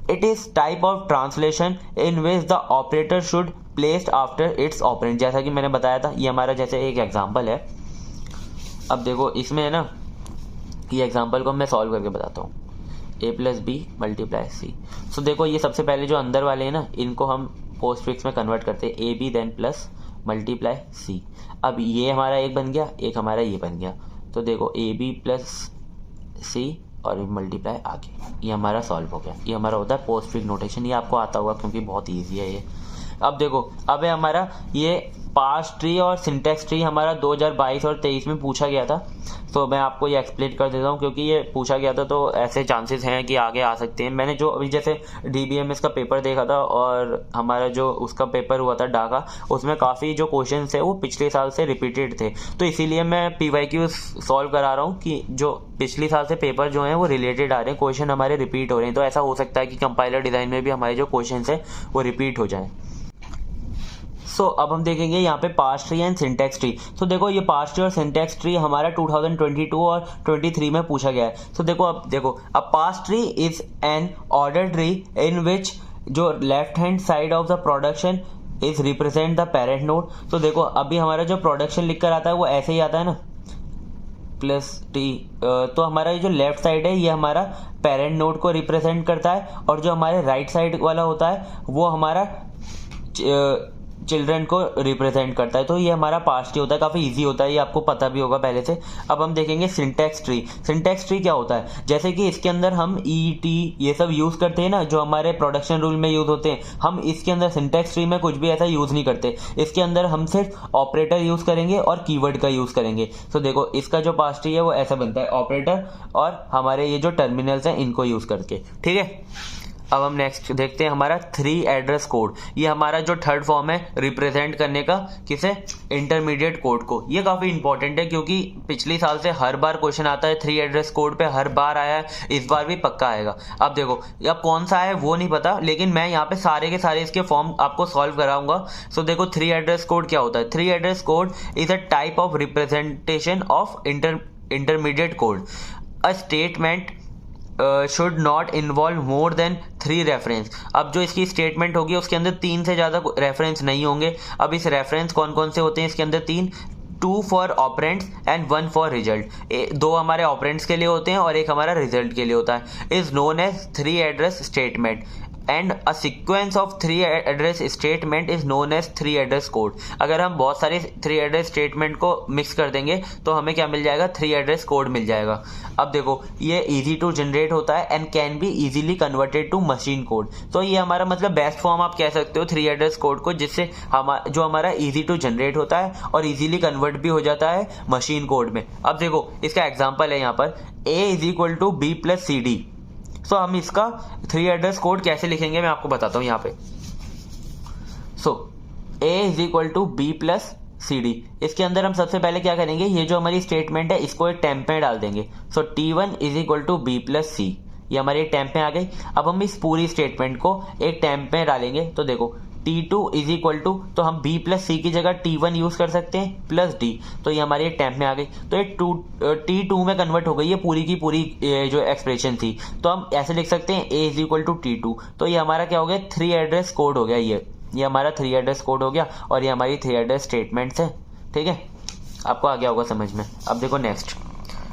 It is type of translation in which the operator should placed after its operand. जैसा कि मैंने बताया था, ये हमारा जैसे एक एग्जाम्पल है। अब देखो इसमें है ना, ये एग्जाम्पल को मैं सॉल्व करके बताता हूँ। a plus B multiply C. सो देखो ये सबसे पहले जो अंदर वाले हैं ना, इनको हम पोस्टफिक्स में कन्वर्ट करते हैं, A B then plus multiply C. अब ये हमारा एक बन गया, एक हमारा ये बन गया। तो देखो ए बी प्लस सी और मल्टीप्लाई आगे, ये हमारा सॉल्व हो गया। ये हमारा होता है पोस्टफिक्स नोटेशन। ये आपको आता होगा क्योंकि बहुत ईजी है ये। अब देखो, अब है हमारा ये पार्स ट्री और सिंटेक्स ट्री हमारा 2022 और 23 में पूछा गया था। तो मैं आपको ये एक्सप्लेन कर देता हूँ क्योंकि ये पूछा गया था, तो ऐसे चांसेस हैं कि आगे आ सकते हैं। मैंने जो अभी जैसे DBMS का पेपर देखा था और हमारा जो उसका पेपर हुआ था डाका, उसमें काफ़ी जो क्वेश्चन थे वो पिछले साल से रिपीटेड थे। तो इसीलिए मैं PYQ सॉल्व करा रहा हूँ कि जो पिछले साल से पेपर जो हैं वो रिलेटेड आ रहे हैं, क्वेश्चन हमारे रिपीट हो रहे हैं। तो ऐसा हो सकता है कि कंपाइलर डिज़ाइन में भी हमारे जो क्वेश्चन हैं वो रिपीट हो जाएँ। सो अब हम देखेंगे यहाँ पे parse tree and syntax tree. तो देखो ये पार्स ट्री और सिंटेक्स ट्री हमारा 2022 और 23 में पूछा गया है। तो देखो अब parse tree is an order tree in which जो left hand side of the production is represent the parent node. तो देखो अभी हमारा जो प्रोडक्शन लिख कर आता है वो ऐसे ही आता है ना, प्लस टी। तो हमारा ये जो लेफ्ट साइड है ये हमारा पेरेंट नोड को रिप्रेजेंट करता है, और जो हमारे राइट साइड वाला होता है वो हमारा चिल्ड्रन को रिप्रेजेंट करता है। तो ये हमारा पार्स ट्री होता है, काफ़ी इजी होता है, ये आपको पता भी होगा पहले से। अब हम देखेंगे सिंटेक्स ट्री। सिंटेक्स ट्री क्या होता है, जैसे कि इसके अंदर हम ET ये सब यूज़ करते हैं ना, जो हमारे प्रोडक्शन रूल में यूज़ होते हैं। हम इसके अंदर सिंटेक्स ट्री में कुछ भी ऐसा यूज़ नहीं करते। इसके अंदर हम सिर्फ ऑपरेटर यूज़ करेंगे और कीवर्ड का यूज़ करेंगे। तो देखो इसका जो पार्स ट्री है वो ऐसा बनता है, ऑपरेटर और हमारे ये जो टर्मिनल्स हैं इनको यूज़ करके, ठीक है। अब हम नेक्स्ट देखते हैं हमारा 3 एड्रेस कोड। ये हमारा जो थर्ड फॉर्म है रिप्रेजेंट करने का, किसे, इंटरमीडिएट कोड को। ये काफ़ी इंपॉर्टेंट है क्योंकि पिछले साल से हर बार क्वेश्चन आता है 3 एड्रेस कोड पे, हर बार आया है, इस बार भी पक्का आएगा। अब देखो अब कौन सा है वो नहीं पता, लेकिन मैं यहाँ पे सारे के सारे इसके फॉर्म आपको सॉल्व कराऊंगा। सो देखो 3 एड्रेस कोड क्या होता है। 3 address code is a type of representation of intermediate code. A statement should not involve more than 3 reference. अब जो इसकी स्टेटमेंट होगी उसके अंदर 3 से ज़्यादा रेफरेंस नहीं होंगे। अब इस रेफरेंस कौन कौन से होते हैं इसके अंदर, 3, 2 for operands and 1 for result. 2 हमारे ऑपरेंट्स के लिए होते हैं और एक हमारा रिजल्ट के लिए होता है। Is known as 3 address statement and a sequence of 3 address statement is known as 3 address code. अगर हम बहुत सारे 3 एड्रेस स्टेटमेंट को मिक्स कर देंगे तो हमें क्या मिल जाएगा, 3 एड्रेस कोड मिल जाएगा। अब देखो ये इजी टू जनरेट होता है and can be easily converted to machine code. तो ये हमारा मतलब बेस्ट फॉर्म आप कह सकते हो 3 एड्रेस कोड को, जिससे जो हमारा इजी टू जनरेट होता है और इजीली कन्वर्ट भी हो जाता है मशीन कोड में। अब देखो इसका एग्जाम्पल है यहाँ पर, A is equal to B plus CD। So हम इसका 3 एड्रेस कोड कैसे लिखेंगे मैं आपको बताता हूँ यहाँ पे। So A is equal to B plus CD। इसके अंदर हम सबसे पहले क्या करेंगे, ये जो हमारी स्टेटमेंट है इसको एक टेम्प में डाल देंगे। So T1 is equal to B plus C, ये हमारी एक टेम्प में आ गई। अब हम इस पूरी स्टेटमेंट को एक टेम्प में डालेंगे। तो देखो T2 इज इक्वल टू, तो हम B प्लस C की जगह T1 यूज कर सकते हैं प्लस D। तो ये हमारी एक टेम्प में आ गई। तो ये T2 में कन्वर्ट हो गई ये पूरी की पूरी जो एक्सप्रेशन थी। तो हम ऐसे लिख सकते हैं A is equal to T2। तो ये हमारा क्या हो गया, 3 एड्रेस कोड हो गया। ये हमारा 3 एड्रेस कोड हो गया और ये हमारी 3 एड्रेस स्टेटमेंट्स है, ठीक है। आपको आ गया होगा समझ में। अब देखो next,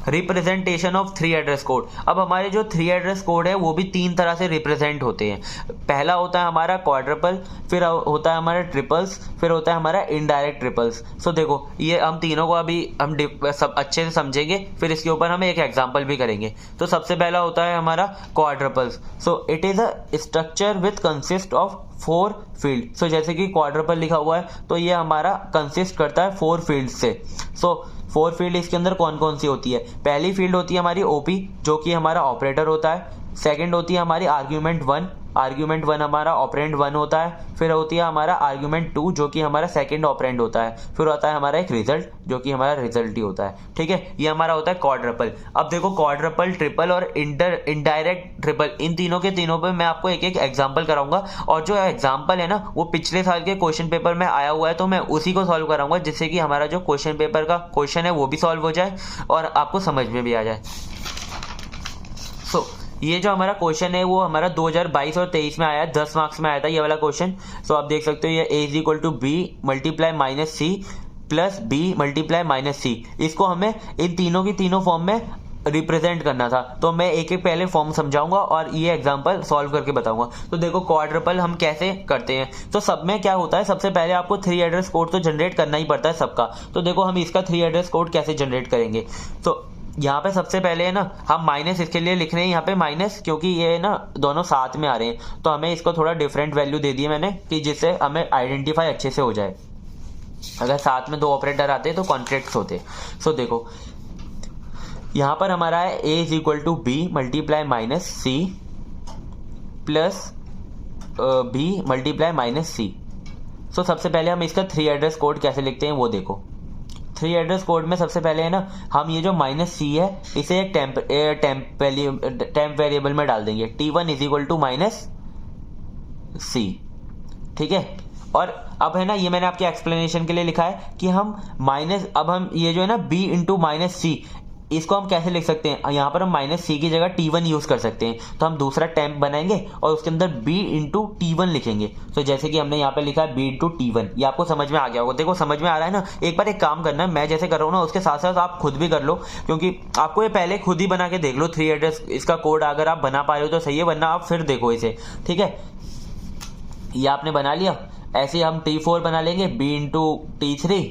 representation of 3 address code. अब हमारे जो 3 एड्रेस कोड है वो भी 3 तरह से रिप्रेजेंट होते हैं। पहला होता है हमारा क्वाड्रपल, फिर होता है हमारा ट्रिपल्स, फिर होता है हमारा इनडायरेक्ट ट्रिपल्स। सो देखो ये हम तीनों को अभी हम सब अच्छे से समझेंगे, फिर इसके ऊपर हम एक एग्जांपल भी करेंगे। तो सबसे पहला होता है हमारा quadruples. So it is a structure with consist of 4 field. So जैसे कि क्वाड्रपल लिखा हुआ है तो ये हमारा कंसिस्ट करता है 4 फील्ड से। सो 4 फील्ड इसके अंदर कौन कौन सी होती है, पहली फील्ड होती है हमारी OP जो कि हमारा ऑपरेटर होता है। सेकंड होती है हमारी आर्ग्यूमेंट 1 आर्ग्यूमेंट 1 हमारा ऑपरेंड 1 होता है, फिर होती है हमारा आर्ग्यूमेंट 2 जो कि हमारा सेकंड ऑपरेंड होता है, फिर होता है हमारा एक रिजल्ट जो कि हमारा रिजल्ट ही होता है। ठीक है, ये हमारा होता है क्वाड्रपल। अब देखो क्वाड्रपल, ट्रिपल और इनडायरेक्ट ट्रिपल, इन तीनों के तीनों पे मैं आपको एक एक एग्जाम्पल कराऊंगा, और जो एग्जाम्पल है ना वो पिछले साल के क्वेश्चन पेपर में आया हुआ है, तो मैं उसी को सॉल्व कराऊंगा जिससे कि हमारा जो क्वेश्चन पेपर का क्वेश्चन है वो भी सॉल्व हो जाए और आपको समझ में भी आ जाए। ये जो हमारा क्वेश्चन है वो हमारा 2022 और 23 में आया है, 10 मार्क्स में आया था ये वाला क्वेश्चन। सो आप देख सकते हो ये a is equal to B multiply minus C plus B multiply minus C, इसको हमें इन तीनों की तीनों फॉर्म में रिप्रेजेंट करना था। तो मैं एक एक पहले फॉर्म समझाऊंगा और ये एग्जांपल सॉल्व करके बताऊंगा। तो देखो क्वाड्रपल हम कैसे करते हैं, तो सब में क्या होता है, सबसे पहले आपको 3 एड्रेस कोड तो जनरेट करना ही पड़ता है सबका। तो देखो हम इसका 3 एड्रेस कोड कैसे जनरेट करेंगे। तो यहाँ पे सबसे पहले है ना हम माइनस इसके लिए लिख रहे हैं यहाँ पे माइनस, क्योंकि ये ना दोनों साथ में आ रहे हैं, तो हमें इसको थोड़ा डिफरेंट वैल्यू दे दी है मैंने कि जिससे हमें आइडेंटिफाई अच्छे से हो जाए। अगर साथ में 2 ऑपरेटर आते हैं तो कॉन्ट्रैक्ट्स होते। सो देखो यहाँ पर हमारा है a is equal to B multiply minus C plus B multiply minus C. So सबसे पहले हम इसका 3 एड्रेस कोड कैसे लिखते हैं वो देखो। 3 एड्रेस कोड में सबसे पहले है ना हम ये जो माइनस सी है इसे एक टेम्प वेरिएबल में डाल देंगे, t1 is equal to minus C. ठीक है, और अब है ना ये मैंने आपके एक्सप्लेनेशन के लिए लिखा है कि हम माइनस, अब हम ये जो है ना b इंटू माइनस सी, इसको हम कैसे लिख सकते हैं, यहाँ पर हम माइनस सी की जगह t1 यूज कर सकते हैं। तो हम दूसरा टेम्प बनाएंगे और उसके अंदर b इंटू t1 लिखेंगे। तो जैसे कि हमने यहाँ पे लिखा है b इंटू t1, ये आपको समझ में आ गया होगा। देखो समझ में आ रहा है ना। एक बार एक काम करना है, मैं जैसे कर रहा हूँ ना उसके साथ साथ आप खुद भी कर लो, क्योंकि आपको ये पहले खुद ही बना के देख लो 3 एड्रेस इसका कोड, अगर आप बना पा रहे हो तो सही है, वरना आप फिर देखो इसे। ठीक है, ये आपने बना लिया। ऐसे हम t4 बना लेंगे, b इंटू t3,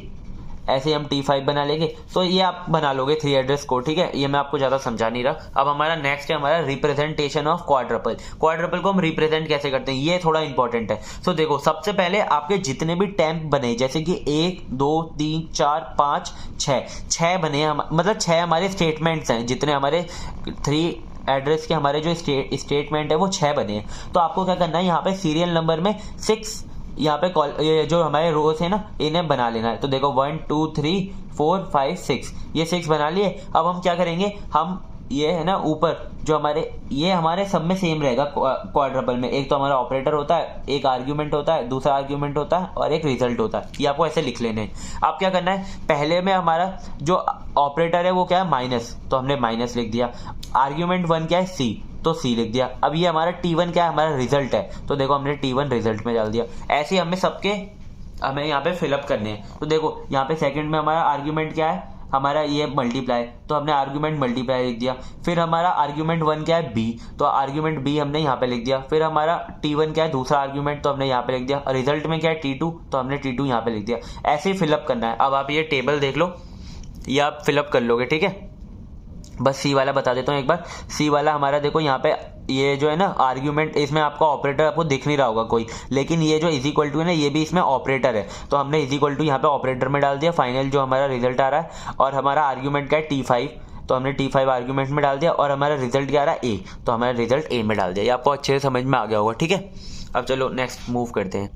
ऐसे हम t5 बना लेंगे। तो ये आप बना लोगे 3 एड्रेस कोड। ठीक है, ये मैं आपको ज्यादा समझा नहीं रहा। अब हमारा नेक्स्ट है हमारा रिप्रेजेंटेशन ऑफ क्वाड्रपल। क्वाड्रपल को हम रिप्रेजेंट कैसे करते हैं ये थोड़ा इंपॉर्टेंट है। तो देखो सबसे पहले आपके जितने भी टेम्प बने, जैसे कि 1 2 3 4 5 6 बने, मतलब 6 हमारे स्टेटमेंट्स हैं, जितने हमारे 3 एड्रेस के हमारे जो स्टेटमेंट है वो 6 बने हैं। तो आपको क्या करना है, यहाँ पे सीरियल नंबर में 6 यहाँ पे ये जो हमारे रोज है ना इन्हें बना लेना है। तो देखो 1 2 3 4 5 6, ये 6 बना लिए। अब हम क्या करेंगे, हम ये है ना ऊपर जो हमारे, ये हमारे सब में सेम रहेगा क्वाड्रपल में। एक तो हमारा ऑपरेटर होता है, एक आर्ग्यूमेंट होता है, दूसरा आर्ग्यूमेंट होता है और एक रिजल्ट होता है। ये आपको ऐसे लिख लेने हैं। अब क्या करना है, पहले में हमारा जो ऑपरेटर है वो क्या है माइनस, तो हमने माइनस लिख दिया। आर्ग्यूमेंट 1 क्या है सी, तो सी लिख दिया। अब ये हमारा t1 क्या है, हमारा रिजल्ट है, तो देखो हमने t1 रिजल्ट में डाल दिया। ऐसे हमें सबके हमें यहाँ पे फिलअप करने हैं। तो देखो यहाँ पे सेकंड में हमारा आर्ग्यूमेंट क्या है, हमारा ये मल्टीप्लाई, तो हमने आर्ग्यूमेंट मल्टीप्लाई लिख दिया। फिर हमारा आर्ग्यूमेंट 1 क्या है b, तो आर्ग्यूमेंट b हमने यहाँ पे लिख दिया। फिर हमारा t1 क्या है दूसरा आर्ग्यूमेंट, तो हमने यहाँ पे लिख दिया। रिजल्ट में क्या है t2, तो हमने t2 यहाँ पे लिख दिया। ऐसे ही फिलअप करना है। अब आप ये टेबल देख लो, ये आप फिलअप कर लोगे। ठीक है, बस सी वाला बता देता हूँ एक बार। सी वाला हमारा देखो यहाँ पे ये जो है ना आर्ग्यूमेंट, इसमें आपका ऑपरेटर आपको दिख नहीं रहा होगा कोई, लेकिन ये जो इज इक्वल टू है ना ये भी इसमें ऑपरेटर है, तो हमने इज इक्वल टू यहाँ पे ऑपरेटर में डाल दिया। फाइनल जो हमारा रिजल्ट आ रहा है, और हमारा आर्ग्यूमेंट क्या है t5, तो हमने t5 आर्ग्यूमेंट में डाल दिया। और हमारा रिजल्ट क्या आ रहा है a, तो हमारा रिजल्ट a में डाल दिया। ये आपको अच्छे से समझ में आ गया होगा। ठीक है, अब चलो नेक्स्ट मूव करते हैं।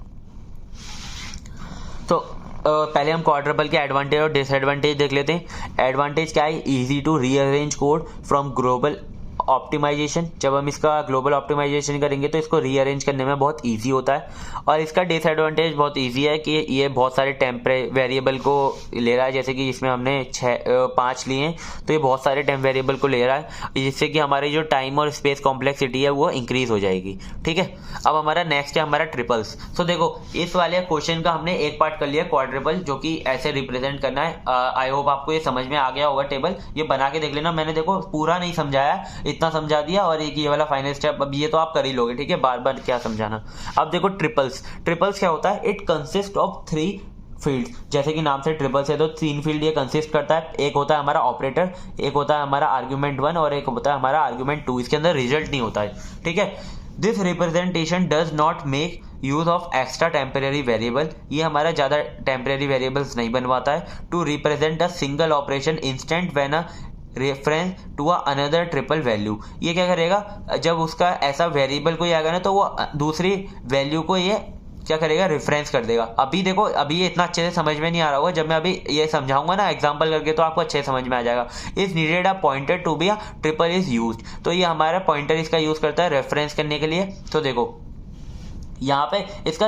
तो पहले हम क्वाड्रपल के एडवांटेज और डिसएडवांटेज देख लेते हैं। एडवांटेज क्या है, easy to rearrange code from global optimisation. जब हम इसका ग्लोबल ऑप्टिमाइजेशन करेंगे तो इसको रीअरेंज करने में बहुत इजी होता है। और इसका डिसएडवांटेज बहुत इजी है कि ये बहुत सारे वेरिएबल को ले रहा है, जैसे कि इसमें हमने 5 लिए हैं, तो ये बहुत सारे टेम्प वेरिएबल को ले रहा है, जिससे कि हमारी जो टाइम और स्पेस कॉम्प्लेक्सिटी है वो इंक्रीज हो जाएगी। ठीक है, अब हमारा नेक्स्ट है हमारा ट्रिपल्स। तो देखो इस वाले क्वेश्चन का हमने एक पार्ट कर लिया क्वाड्रपल, जो कि ऐसे रिप्रेजेंट करना है। आई होप आपको ये समझ में आ गया होगा टेबल, ये बना के देख लेना। मैंने देखो पूरा नहीं समझाया, इतना समझा दिया, और एक ये वाला फाइनल स्टेप, अब ये तो आप कर ही लोगे। ठीक है, बार बार क्या समझाना। अब देखो ट्रिपल्स क्या होता है, इट कंसिस्ट ऑफ 3 फील्ड। जैसे कि नाम से ट्रिपल्स है तो 3 फील्ड ये कंसिस्ट करता है। एक होता है हमारा ऑपरेटर, एक होता है हमारा आर्ग्यूमेंट 1 और एक होता है हमारा आर्ग्यूमेंट 2। इसके अंदर रिजल्ट नहीं होता है। ठीक है, this representation does not make use of extra temporary variable. ये हमारा ज्यादा टेम्परेरी वेरिएबल्स नहीं बनवाता है। To represent a single operation instant when a reference to another triple value. ये क्या करेगा, जब उसका ऐसा वेरिएबल कोई आएगा ना तो वो दूसरी वैल्यू को ये क्या करेगा, रेफरेंस कर देगा। अभी देखो, अभी ये इतना अच्छे से समझ में नहीं आ रहा होगा, जब मैं अभी ये समझाऊंगा ना एग्जांपल करके तो आपको अच्छे से समझ में आ जाएगा। Is needed a pointer to be a triple is used, तो ये हमारा पॉइंटर इसका यूज करता है रेफरेंस करने के लिए। तो देखो यहाँ पे इसका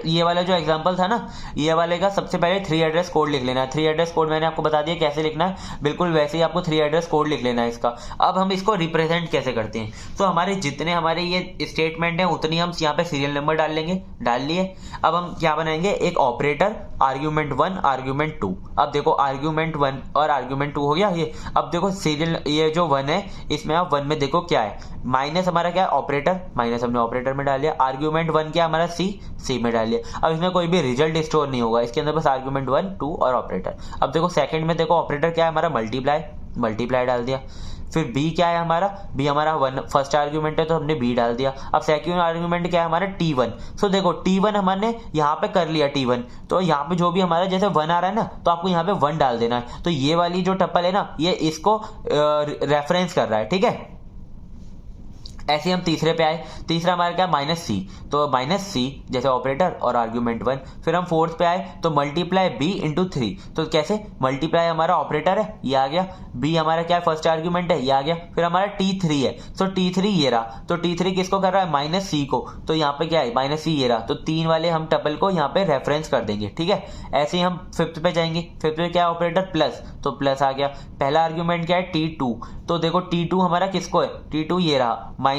ये वाला जो एग्जांपल था ना, ये वाले का सबसे पहले 3 एड्रेस कोड लिख लेना है। 3 एड्रेस कोड मैंने आपको बता दिया कैसे लिखना है, बिल्कुल वैसे ही आपको 3 एड्रेस कोड लिख लेना है इसका। अब हम इसको रिप्रेजेंट कैसे करते हैं, तो हमारे जितने हमारे ये स्टेटमेंट हैं उतनी हम यहाँ पे सीरियल नंबर डाल लेंगे, डाल लिए। अब हम क्या बनाएंगे, एक ऑपरेटर आर्ग्यूमेंट 1 आर्ग्यूमेंट 2। अब देखो आर्ग्यूमेंट 1 और आर्ग्यूमेंट 2 हो गया ये। अब देखो सीरियल ये जो 1 है इसमें आप 1 में देखो क्या है, माइनस हमारा क्या है ऑपरेटर, माइनस हमने ऑपरेटर में डाल दिया। आर्ग्यूमेंट 1 क्या हमारा सी में डाल लिया। अब इसमें कोई भी रिजल्ट स्टोर नहीं होगा, इसके अंदर बस आर्ग्यूमेंट 1 2 और ऑपरेटर। अब देखो सेकंड में देखो ऑपरेटर क्या है हमारा, मल्टीप्लाई डाल दिया। फिर बी क्या है हमारा, बी हमारा 1 फर्स्ट आर्ग्यूमेंट है तो हमने बी डाल दिया। अब सेकंड आर्ग्यूमेंट क्या है हमारा T1। सो देखो T1 हमने यहाँ पे कर लिया T1, तो यहाँ पे जो भी हमारा जैसे 1 आ रहा है ना तो आपको यहाँ पे 1 डाल देना है। तो ये वाली जो टप्पल है ना ये इसको रेफरेंस कर रहा है, ठीक है। ऐसे हम तीसरे पे आए, तीसरा हमारा क्या -c, तो -c जैसे ऑपरेटर और आर्ग्यूमेंट 1। फिर हम फोर्थ पे आए तो मल्टीप्लाई b इंटू 3, तो कैसे मल्टीप्लाई हमारा ऑपरेटर है ये आ गया, b हमारा क्या है फर्स्ट आर्ग्यूमेंट है ये आ गया। फिर हमारा T3 है, तो T3 ये रहा, तो T3 किसको कर रहा है -c को, तो यहाँ पे क्या है -c ये रहा, तो 3 वाले हम टपल को यहाँ पे रेफरेंस कर देंगे, ठीक है। ऐसे ही हम फिफ्थ पे जाएंगे, फिफ्थ पे क्या है ऑपरेटर प्लस, तो प्लस आ गया। पहला आर्ग्यूमेंट क्या है T2, तो देखो T2 हमारा किसको है, T2 ये रहा -b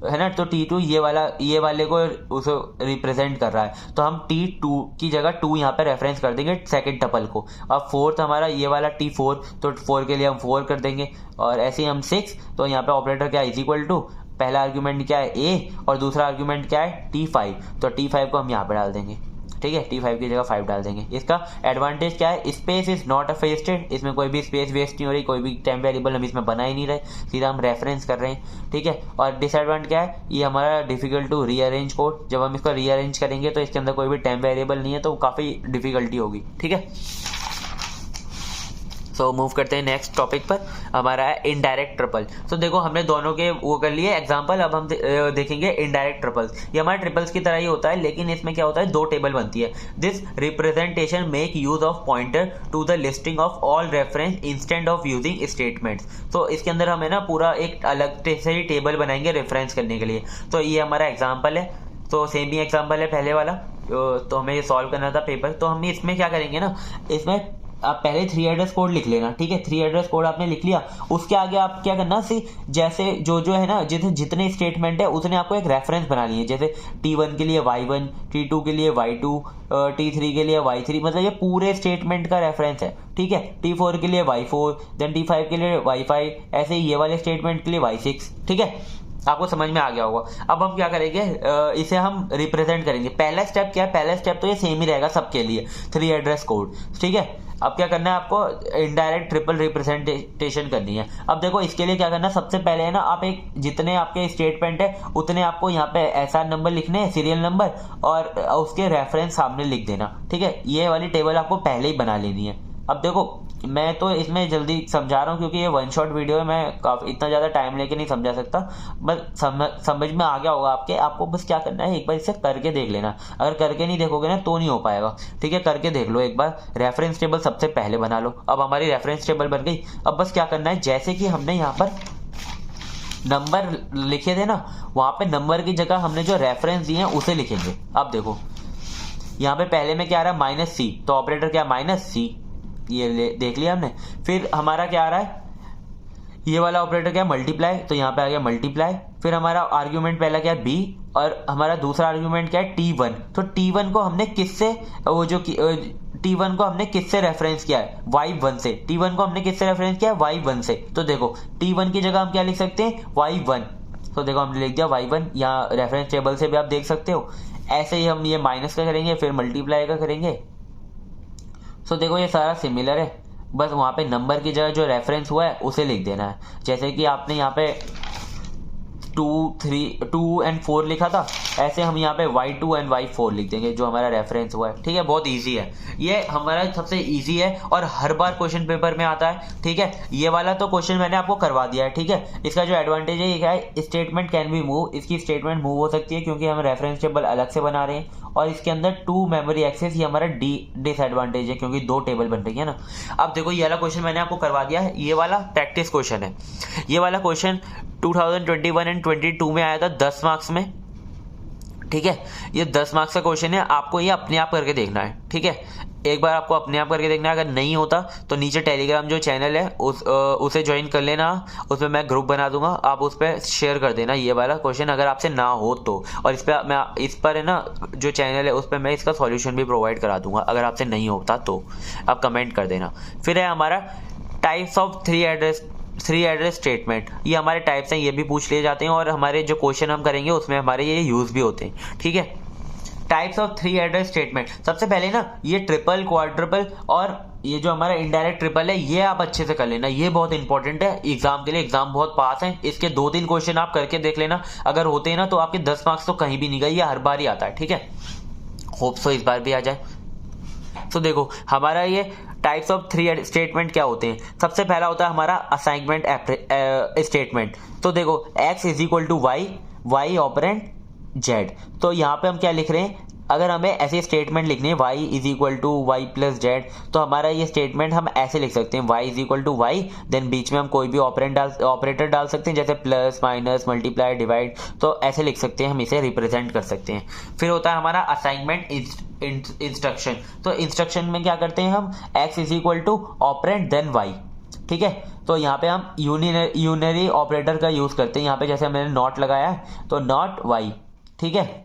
है ना, तो T2 ये वाले को उसे रिप्रेजेंट कर रहा है, तो हम T2 की जगह 2 यहाँ पे रेफरेंस कर देंगे सेकंड टपल को। अब फोर्थ हमारा ये वाला T4, तो 4 के लिए हम 4 कर देंगे। और ऐसे ही हम 6, तो यहाँ पे ऑपरेटर क्या है इज इक्वल टू, पहला आर्ग्यूमेंट क्या है a और दूसरा आर्ग्यूमेंट क्या है T5, तो T5 को हम यहाँ पे डाल देंगे, ठीक है। T5 की जगह 5 डाल देंगे। इसका एडवांटेज क्या है, स्पेस इज नॉट अफेस्टेड, इसमें कोई भी स्पेस वेस्ट नहीं हो रही, कोई भी टाइम वेरिएबल हम इसमें बना ही नहीं रहे, सीधा हम रेफरेंस कर रहे हैं, ठीक है। और डिसएडवांटेज क्या है, ये हमारा डिफिकल्ट टू रीअरेंज कोड, जब हम इसको रीअरेंज करेंगे तो इसके अंदर कोई भी टाइम वेरिएबल नहीं है तो काफ़ी डिफिकल्टी होगी, ठीक है। सो मूव करते हैं नेक्स्ट टॉपिक पर, हमारा है इनडायरेक्ट ट्रिपल। तो देखो हमने दोनों के वो कर लिए एग्जांपल, अब हम देखेंगे इनडायरेक्ट ट्रिपल्स। ये हमारे ट्रिपल्स की तरह ही होता है, लेकिन इसमें क्या होता है 2 टेबल बनती है। This representation make use of pointer to the listing of all reference instant of using statements. तो इसके अंदर हमें ना पूरा एक अलग से ही टेबल बनाएंगे रेफरेंस करने के लिए। तो ये हमारा एग्जाम्पल है, तो सेम ही एग्जाम्पल है पहले वाला, तो हमें ये सॉल्व करना था पेपर। तो हम इसमें क्या करेंगे ना, इसमें आप पहले 3 एड्रेस कोड लिख लेना, ठीक है। 3 एड्रेस कोड आपने लिख लिया, उसके आगे आप क्या करना जैसे जो है ना जितने स्टेटमेंट है उतने आपको एक रेफरेंस बना लिए। जैसे T1 के लिए Y1, T2 के लिए Y2, T3 के लिए Y3, मतलब ये पूरे स्टेटमेंट का रेफरेंस है, ठीक है। T4 के लिए Y4, देन T5 के लिए Y5, ऐसे ही ये वाले स्टेटमेंट के लिए Y6, ठीक है। आपको समझ में आ गया होगा। अब हम क्या करेंगे, इसे हम रिप्रेजेंट करेंगे। पहला स्टेप क्या है, पहला स्टेप तो ये सेम ही रहेगा सबके लिए, 3 एड्रेस कोड, ठीक है। अब क्या करना है आपको, इनडायरेक्ट ट्रिपल रिप्रेजेंटेशन करनी है। अब देखो इसके लिए क्या करना है, सबसे पहले है ना आप एक जितने आपके स्टेटमेंट है उतने आपको यहाँ पे SR नंबर लिखने हैं, सीरियल नंबर, और उसके रेफरेंस सामने लिख देना, ठीक है। ये वाली टेबल आपको पहले ही बना लेनी है। अब देखो मैं तो इसमें जल्दी समझा रहा हूँ क्योंकि ये 1 शॉट वीडियो है, मैं काफ़ी इतना ज़्यादा टाइम लेके नहीं समझा सकता, बस समझ में आ गया होगा आपको बस क्या करना है, एक बार इसे करके देख लेना। अगर करके नहीं देखोगे ना तो नहीं हो पाएगा, ठीक है। करके देख लो एक बार, रेफरेंस टेबल सबसे पहले बना लो। अब हमारी रेफरेंस टेबल बन गई। अब बस क्या करना है, जैसे कि हमने यहाँ पर नंबर लिखे थे ना, वहाँ पे नंबर की जगह हमने जो रेफरेंस दिए हैं उसे लिखेंगे। अब देखो यहाँ पे पहले में क्या आ रहा है -c, तो ऑपरेटर क्या -c, ये देख लिया हमने। फिर हमारा क्या आ रहा है, ये वाला ऑपरेटर क्या मल्टीप्लाई, तो यहाँ पे आ गया मल्टीप्लाई। फिर हमारा आर्ग्यूमेंट पहला क्या है b, और हमारा दूसरा आर्ग्यूमेंट क्या है T1, तो T1 को हमने किससे T1 को हमने किससे रेफरेंस किया है, Y1 से। T1 को हमने किससे रेफरेंस किया है, Y1 से। तो देखो T1 की जगह हम क्या लिख सकते हैं, Y1, तो देखो हमने लिख दिया Y1, यहाँ रेफरेंस टेबल से भी आप देख सकते हो। ऐसे ही हम ये माइनस का करेंगे, फिर मल्टीप्लाई का करेंगे। सो देखो ये सारा सिमिलर है, बस वहाँ पे नंबर की जगह जो रेफरेंस हुआ है उसे लिख देना है। जैसे कि आपने यहाँ पे 2 और 4 लिखा था, ऐसे हम यहाँ पे y2 एंड y4 लिख देंगे जो हमारा रेफरेंस हुआ है। ठीक है, बहुत ईजी है, ये हमारा सबसे ईजी है और हर बार क्वेश्चन पेपर में आता है। ठीक है, ये वाला तो क्वेश्चन मैंने आपको करवा दिया है। ठीक है, इसका जो एडवांटेज है ये क्या है, स्टेटमेंट कैन बी मूव, इसकी स्टेटमेंट मूव हो सकती है क्योंकि हम रेफरेंस टेबल अलग से बना रहे हैं, और इसके अंदर 2 मेमोरी एक्सेस, ये हमारा डिसएडवांटेज है क्योंकि 2 टेबल बन रही है ना। अब देखो ये वाला क्वेश्चन मैंने आपको करवा दिया है, ये वाला प्रैक्टिस क्वेश्चन है। ये वाला क्वेश्चन 2021 एंड 22 में आया था 10 मार्क्स में। ठीक है, ये 10 मार्क्स का क्वेश्चन है, आपको ये अपने आप करके देखना है। ठीक है, एक बार आपको अपने आप करके देखना है, अगर नहीं होता तो नीचे टेलीग्राम जो चैनल है उसे ज्वाइन कर लेना, उसमें मैं ग्रुप बना दूंगा, आप उस पर शेयर कर देना ये वाला क्वेश्चन अगर आपसे ना हो तो। और इस पर है ना जो चैनल है उस पर मैं इसका सॉल्यूशन भी प्रोवाइड करा दूंगा अगर आपसे नहीं होता तो, आप कमेंट कर देना। फिर है हमारा types of three address statement, ये हमारे टाइप्स हैं, ये भी पूछ लिए जाते हैं और हमारे जो क्वेश्चन हम करेंगे उसमें हमारे ये यूज़ भी होते हैं। ठीक है, टाइप्स ऑफ 3 एड्रेस स्टेटमेंट, सबसे पहले ना ये ट्रिपल, क्वाड्रपल और ये जो हमारा इनडायरेक्ट ट्रिपल है ये आप अच्छे से कर लेना, ये बहुत इंपॉर्टेंट है एग्जाम के लिए, एग्जाम बहुत पास है। इसके 2-3 क्वेश्चन आप करके देख लेना, अगर होते हैं ना तो आपके 10 मार्क्स तो कहीं भी नहीं गए, ये हर बार ही आता है। ठीक है, होप सो इस बार भी आ जाए। तो देखो हमारा ये टाइप्स ऑफ 3 स्टेटमेंट क्या होते हैं। सबसे पहला होता है हमारा असाइनमेंट स्टेटमेंट। तो देखो x is equal to Y, Y operand z। तो यहाँ पे हम क्या लिख रहे हैं, अगर हमें ऐसे स्टेटमेंट लिखने हैं y is equal to Y plus Z, तो हमारा ये स्टेटमेंट हम ऐसे लिख सकते हैं y is equal to Y, then बीच में हम कोई भी ऑपरेटर डाल सकते हैं जैसे प्लस, माइनस, मल्टीप्लाई, डिवाइड, तो ऐसे लिख सकते हैं, हम इसे रिप्रेजेंट कर सकते हैं। फिर होता है हमारा असाइनमेंट इंस्ट्रक्शन। तो इंस्ट्रक्शन में क्या करते हैं हम, x is equal to operand then y। ठीक है, तो यहाँ पे हम यूनरी ऑपरेटर का यूज करते हैं, यहाँ पे जैसे मैंने नॉट लगाया है तो नॉट y। ठीक है,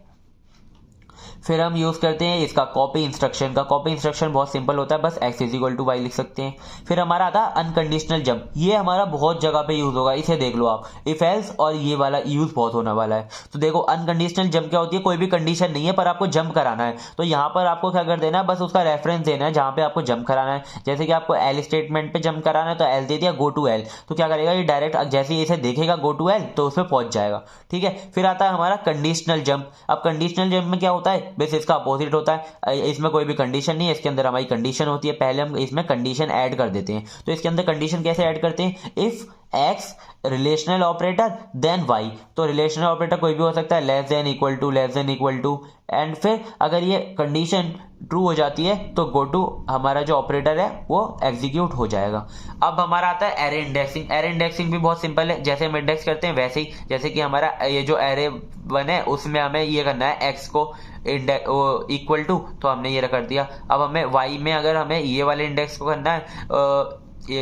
फिर हम यूज करते हैं इसका कॉपी इंस्ट्रक्शन का। कॉपी इंस्ट्रक्शन बहुत सिंपल होता है, बस x is equal to Y लिख सकते हैं। फिर हमारा आता है अनकंडीशनल जंप, ये हमारा बहुत जगह पे यूज होगा, इसे देख लो आप, इफ एल्स और ये वाला यूज बहुत होने वाला है। तो देखो अनकंडीशनल जंप क्या होती है, कोई भी कंडीशन नहीं है पर आपको जंप कराना है, तो यहाँ पर आपको क्या कर देना है, बस उसका रेफरेंस देना है जहाँ पे आपको जंप कराना है। जैसे कि आपको एल स्टेटमेंट पे जंप कराना है तो एल दे दिया, गो टू एल, तो क्या करेगा ये डायरेक्ट जैसे ही इसे देखेगा गो टू एल तो उसमें पहुंच जाएगा। ठीक है, फिर आता है हमारा कंडीशनल जंप। अब कंडीशनल जंप में क्या होता है, बस इसका अपोजिट होता है, इसमें कोई भी कंडीशन नहीं है, इसके अंदर हमारी कंडीशन होती है, पहले हम इसमें कंडीशन ऐड कर देते हैं। तो इसके अंदर कंडीशन कैसे ऐड करते हैं, if x relational operator then y, तो रिलेशनल ऑपरेटर कोई भी हो सकता है, less than, equal to, less than, equal to, and फिर अगर ये कंडीशन ट्रू हो जाती है तो गो टू हमारा जो ऑपरेटर है वो एग्जीक्यूट हो जाएगा। अब हमारा आता है एरे इंडेक्सिंग। एरे इंडेक्सिंग भी बहुत सिंपल है, जैसे हम इंडेक्स करते हैं वैसे ही, जैसे कि हमारा ये जो एरे वन है उसमें हमें ये करना है x को इक्वल टू, तो हमने ये कर दिया। अब हमें y में अगर हमें ये वाले इंडेक्स को करना है ये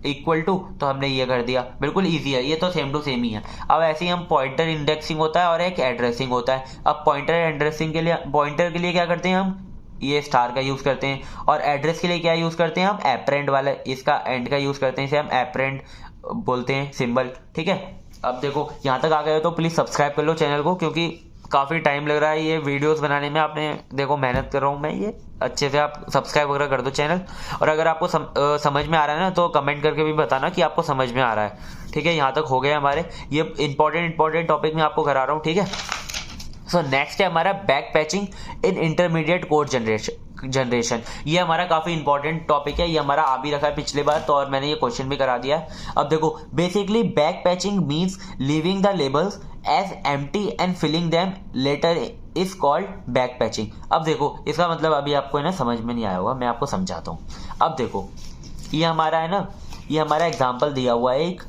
इक्वल टू, तो हमने ये कर दिया, बिल्कुल इजी है, ये तो सेम टू सेम ही है। अब ऐसे ही हम पॉइंटर इंडेक्सिंग होता है और एक एड्रेसिंग होता है। अब पॉइंटर एड्रेसिंग के लिए, पॉइंटर के लिए क्या करते हैं हम, ये स्टार का यूज करते हैं, और एड्रेस के लिए क्या यूज करते हैं हम, एपरेंड वाला, इसका एंड का यूज करते हैं, इसे हम एपरेंड बोलते हैं सिंबल। ठीक है, अब देखो यहाँ तक आ गए हो तो प्लीज सब्सक्राइब कर लो चैनल को, क्योंकि काफ़ी टाइम लग रहा है ये वीडियोस बनाने में, आपने देखो मेहनत कर रहा हूँ मैं, ये अच्छे से आप सब्सक्राइब वगैरह कर दो चैनल। और अगर आपको समझ में आ रहा है ना तो कमेंट करके भी बताना कि आपको समझ में आ रहा है। ठीक है, यहाँ तक हो गया हमारे, ये इंपॉर्टेंट टॉपिक मैं आपको करा रहा हूँ। ठीक है, सो नेक्स्ट है हमारा बैक पैचिंग इन इंटरमीडिएट कोड जनरेशन। ये हमारा काफी इंपॉर्टेंट टॉपिक है, ये हमारा आ भी रखा है पिछले बार तो, और मैंने ये क्वेश्चन भी करा दिया है। अब देखो basically back patching means leaving the labels as empty and filling them later is called back patching. अब देखो इसका मतलब अभी आपको है ना समझ में नहीं आया होगा, मैं आपको समझाता हूँ। अब देखो ये हमारा है ना, ये हमारा एग्जाम्पल दिया हुआ है एक,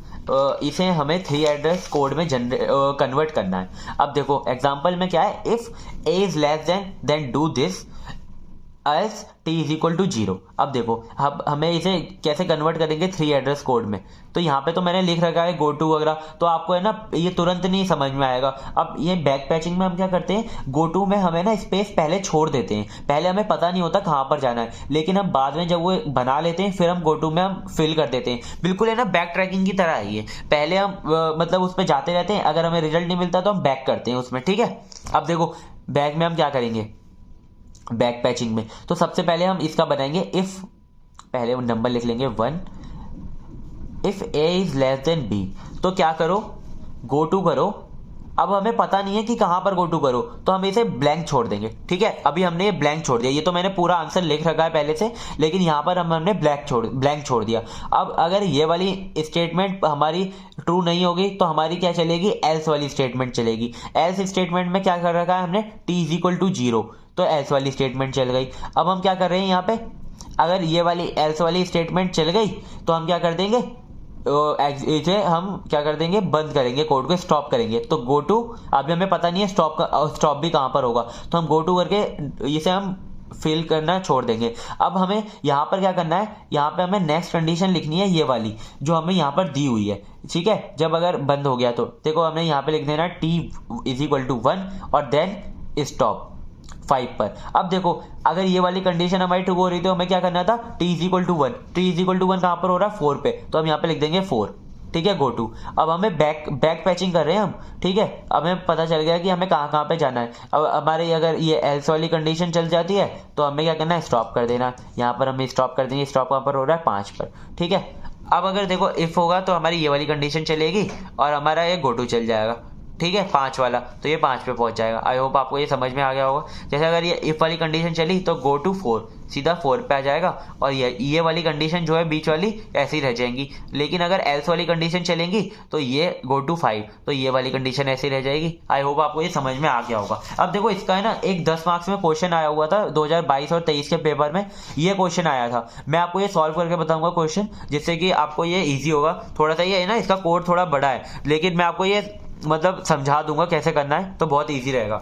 इसे हमें 3 एड्रेस कोड में कन्वर्ट करना है। अब देखो एग्जाम्पल में क्या है, if a is less than do this as t is equal to 0। अब देखो अब हमें इसे कैसे कन्वर्ट करेंगे 3 एड्रेस कोड में, तो यहाँ पे तो मैंने लिख रखा है गो टू वगैरह, तो आपको है ना ये तुरंत नहीं समझ में आएगा। अब ये बैक पैचिंग में हम क्या करते हैं, गो टू में हमें ना स्पेस पहले छोड़ देते हैं, पहले हमें पता नहीं होता कहाँ पर जाना है, लेकिन हम बाद में जब वो बना लेते हैं फिर हम गो टू में हम फिल कर देते हैं। बिल्कुल है ना बैक ट्रैकिंग की तरह है ये, पहले हम मतलब उस पर जाते रहते हैं, अगर हमें रिजल्ट नहीं मिलता तो हम बैक करते हैं उसमें। ठीक है, अब देखो बैक में हम क्या करेंगे बैक पैचिंग में, तो सबसे पहले हम इसका बनाएंगे इफ, पहले नंबर लिख लेंगे 1, if a is less then b, तो क्या करो गो टू करो, अब हमें पता नहीं है कि कहाँ पर गो टू करो, तो हम इसे ब्लैंक छोड़ देंगे। ठीक है, अभी हमने ये ब्लैंक छोड़ दिया, ये तो मैंने पूरा आंसर लिख रखा है पहले से, लेकिन यहाँ पर हमने ब्लैंक छोड़ दिया। अब अगर ये वाली स्टेटमेंट हमारी ट्रू नहीं होगी तो हमारी क्या चलेगी, एल्स वाली स्टेटमेंट चलेगी। एल्स स्टेटमेंट में क्या कर रखा है हमने, टी इज इक्वल टू 0, तो एल्स वाली स्टेटमेंट चल गई। अब हम क्या कर रहे हैं यहाँ पे, अगर ये वाली एल्स वाली स्टेटमेंट चल गई तो हम क्या कर देंगे, इसे हम क्या कर देंगे, बंद करेंगे, कोड को स्टॉप करेंगे। तो गो टू, अभी हमें पता नहीं है स्टॉप भी कहाँ पर होगा, तो हम गो टू करके इसे हम फिल करना छोड़ देंगे। अब हमें यहाँ पर क्या करना है, यहाँ पे हमें नेक्स्ट कंडीशन लिखनी है, ये वाली जो हमें यहाँ पर दी हुई है। ठीक है, जब अगर बंद हो गया तो देखो हमने यहाँ पे लिख देना टी इज इक्वल टू 1 और देन स्टॉप 5 पर। अब देखो अगर ये वाली कंडीशन हमारी ट्रू हो रही तो हमें क्या करना था, T is equal to 1, T is equal to 1 कहाँ पर हो रहा है, 4 पे, तो हम यहाँ पे लिख देंगे 4। ठीक है, गो टू। अब हमें बैक पैचिंग कर रहे हैं हम। ठीक है, अब हमें पता चल गया कि हमें कहाँ पे जाना है। अब हमारे अगर ये एल्स वाली कंडीशन चल जाती है तो हमें क्या करना है, स्टॉप कर देना। यहाँ पर हम स्टॉप कर देंगे, स्टॉप कहाँ पर हो रहा है, 5 पर। ठीक है, अब अगर देखो इफ होगा तो हमारी ये वाली कंडीशन चलेगी और हमारा ये गो टू चल जाएगा। ठीक है, 5 वाला, तो ये 5 पे पहुंच जाएगा। आई होप आपको ये समझ में आ गया होगा। जैसे अगर ये इफ वाली कंडीशन चली तो गो टू 4 सीधा 4 पे आ जाएगा, और ये वाली कंडीशन जो है बीच वाली ऐसी रह जाएंगी। लेकिन अगर एल्स वाली कंडीशन चलेंगी तो ये गो टू 5, तो ये वाली कंडीशन ऐसी रह जाएगी। आई होप आपको ये समझ में आ गया होगा। अब देखो इसका है ना एक 10 मार्क्स में क्वेश्चन आया हुआ था 2022 और 23 के पेपर में, ये क्वेश्चन आया था। मैं आपको ये सॉल्व करके बताऊंगा क्वेश्चन, जिससे कि आपको ये ईजी होगा। थोड़ा सा ये है ना, इसका कोड थोड़ा बड़ा है, लेकिन मैं आपको ये मतलब समझा दूंगा कैसे करना है, तो बहुत इजी रहेगा।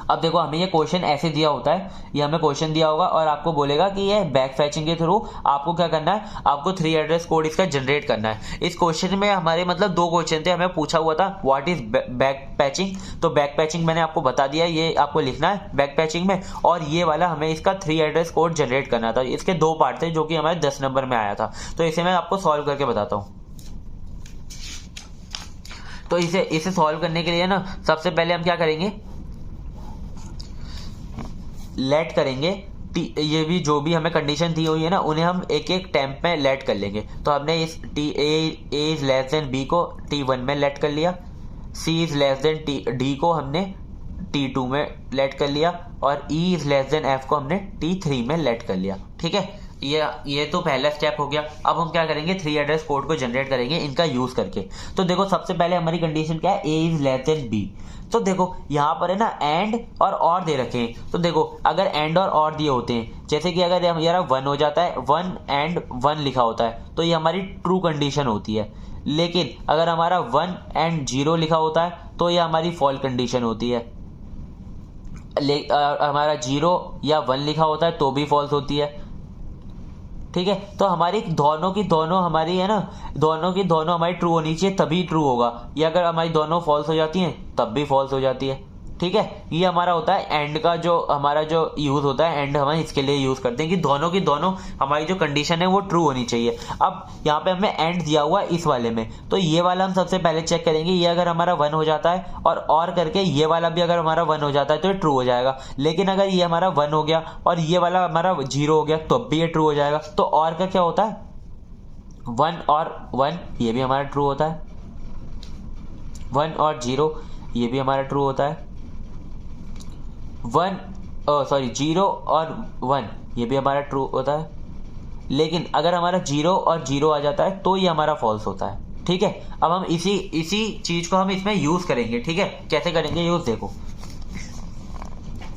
अब देखो हमें ये क्वेश्चन ऐसे दिया होता है, ये हमें क्वेश्चन दिया होगा और आपको बोलेगा कि ये बैक फैचिंग के थ्रू आपको क्या करना है, आपको 3 एड्रेस कोड इसका जनरेट करना है। इस क्वेश्चन में हमारे मतलब 2 क्वेश्चन थे, हमें पूछा हुआ था व्हाट इज बैक पैचिंग, तो बैक पैचिंग मैंने आपको बता दिया, ये आपको लिखना है बैक पैचिंग में। और ये वाला हमें इसका 3 एड्रेस कोड जनरेट करना था। इसके 2 पार्ट थे जो कि हमारे 10 नंबर में आया था, तो इसे मैं आपको सॉल्व करके बताता हूँ। तो इसे सॉल्व करने के लिए ना सबसे पहले हम क्या करेंगे, लेट करेंगे। ये भी जो भी हमें कंडीशन दी हुई है ना, उन्हें हम एक एक टेम्प में लेट कर लेंगे। तो हमने इस ए इज लेस देन बी को T1 में लेट कर लिया, सी इज लेस देन डी को हमने T2 में लेट कर लिया, और E is less then F को हमने T3 में लेट कर लिया। ठीक है, ये तो पहला स्टेप हो गया। अब हम क्या करेंगे, 3 एड्रेस कोड को जनरेट करेंगे इनका यूज करके। तो देखो सबसे पहले हमारी कंडीशन क्या है, ए इज लेस देन बी। तो देखो यहाँ पर है ना एंड और दे रखे हैं। तो देखो अगर एंड और दिए होते हैं, जैसे कि अगर हमारा 1 हो जाता है, 1 एंड 1 लिखा होता है, तो ये हमारी ट्रू कंडीशन होती है। लेकिन अगर हमारा 1 एंड 0 लिखा होता है तो ये हमारी फॉल्स कंडीशन होती है। हमारा 0 या 1 लिखा होता है तो भी फॉल्स होती है। ठीक है, तो हमारी दोनों की दोनों हमारी है ना, दोनों की दोनों हमारी ट्रू होनी चाहिए तभी ट्रू होगा। या अगर हमारी दोनों फॉल्स हो जाती हैं तब भी फॉल्स हो जाती है। ठीक है, ये हमारा होता है एंड का जो हमारा जो यूज होता है, एंड हम इसके लिए यूज करते हैं कि दोनों की दोनों हमारी जो कंडीशन है वो ट्रू होनी चाहिए। अब यहाँ पे हमें एंड दिया हुआ है इस वाले में, तो ये वाला हम सबसे पहले चेक करेंगे। ये अगर हमारा 1 हो जाता है और करके ये वाला भी अगर हमारा 1 हो जाता है तो ये ट्रू हो जाएगा। लेकिन अगर ये हमारा 1 हो गया और ये वाला हमारा 0 हो गया तो भी ये ट्रू हो जाएगा। तो और का क्या होता है, 1 और 1 ये भी हमारा ट्रू होता है, 1 और 0 ये भी हमारा ट्रू होता है, 0 और 1 ये भी हमारा ट्रू होता है। लेकिन अगर हमारा 0 और 0 आ जाता है तो ये हमारा फॉल्स होता है। ठीक है, अब हम इसी चीज को हम इसमें यूज करेंगे। ठीक है, कैसे करेंगे यूज, देखो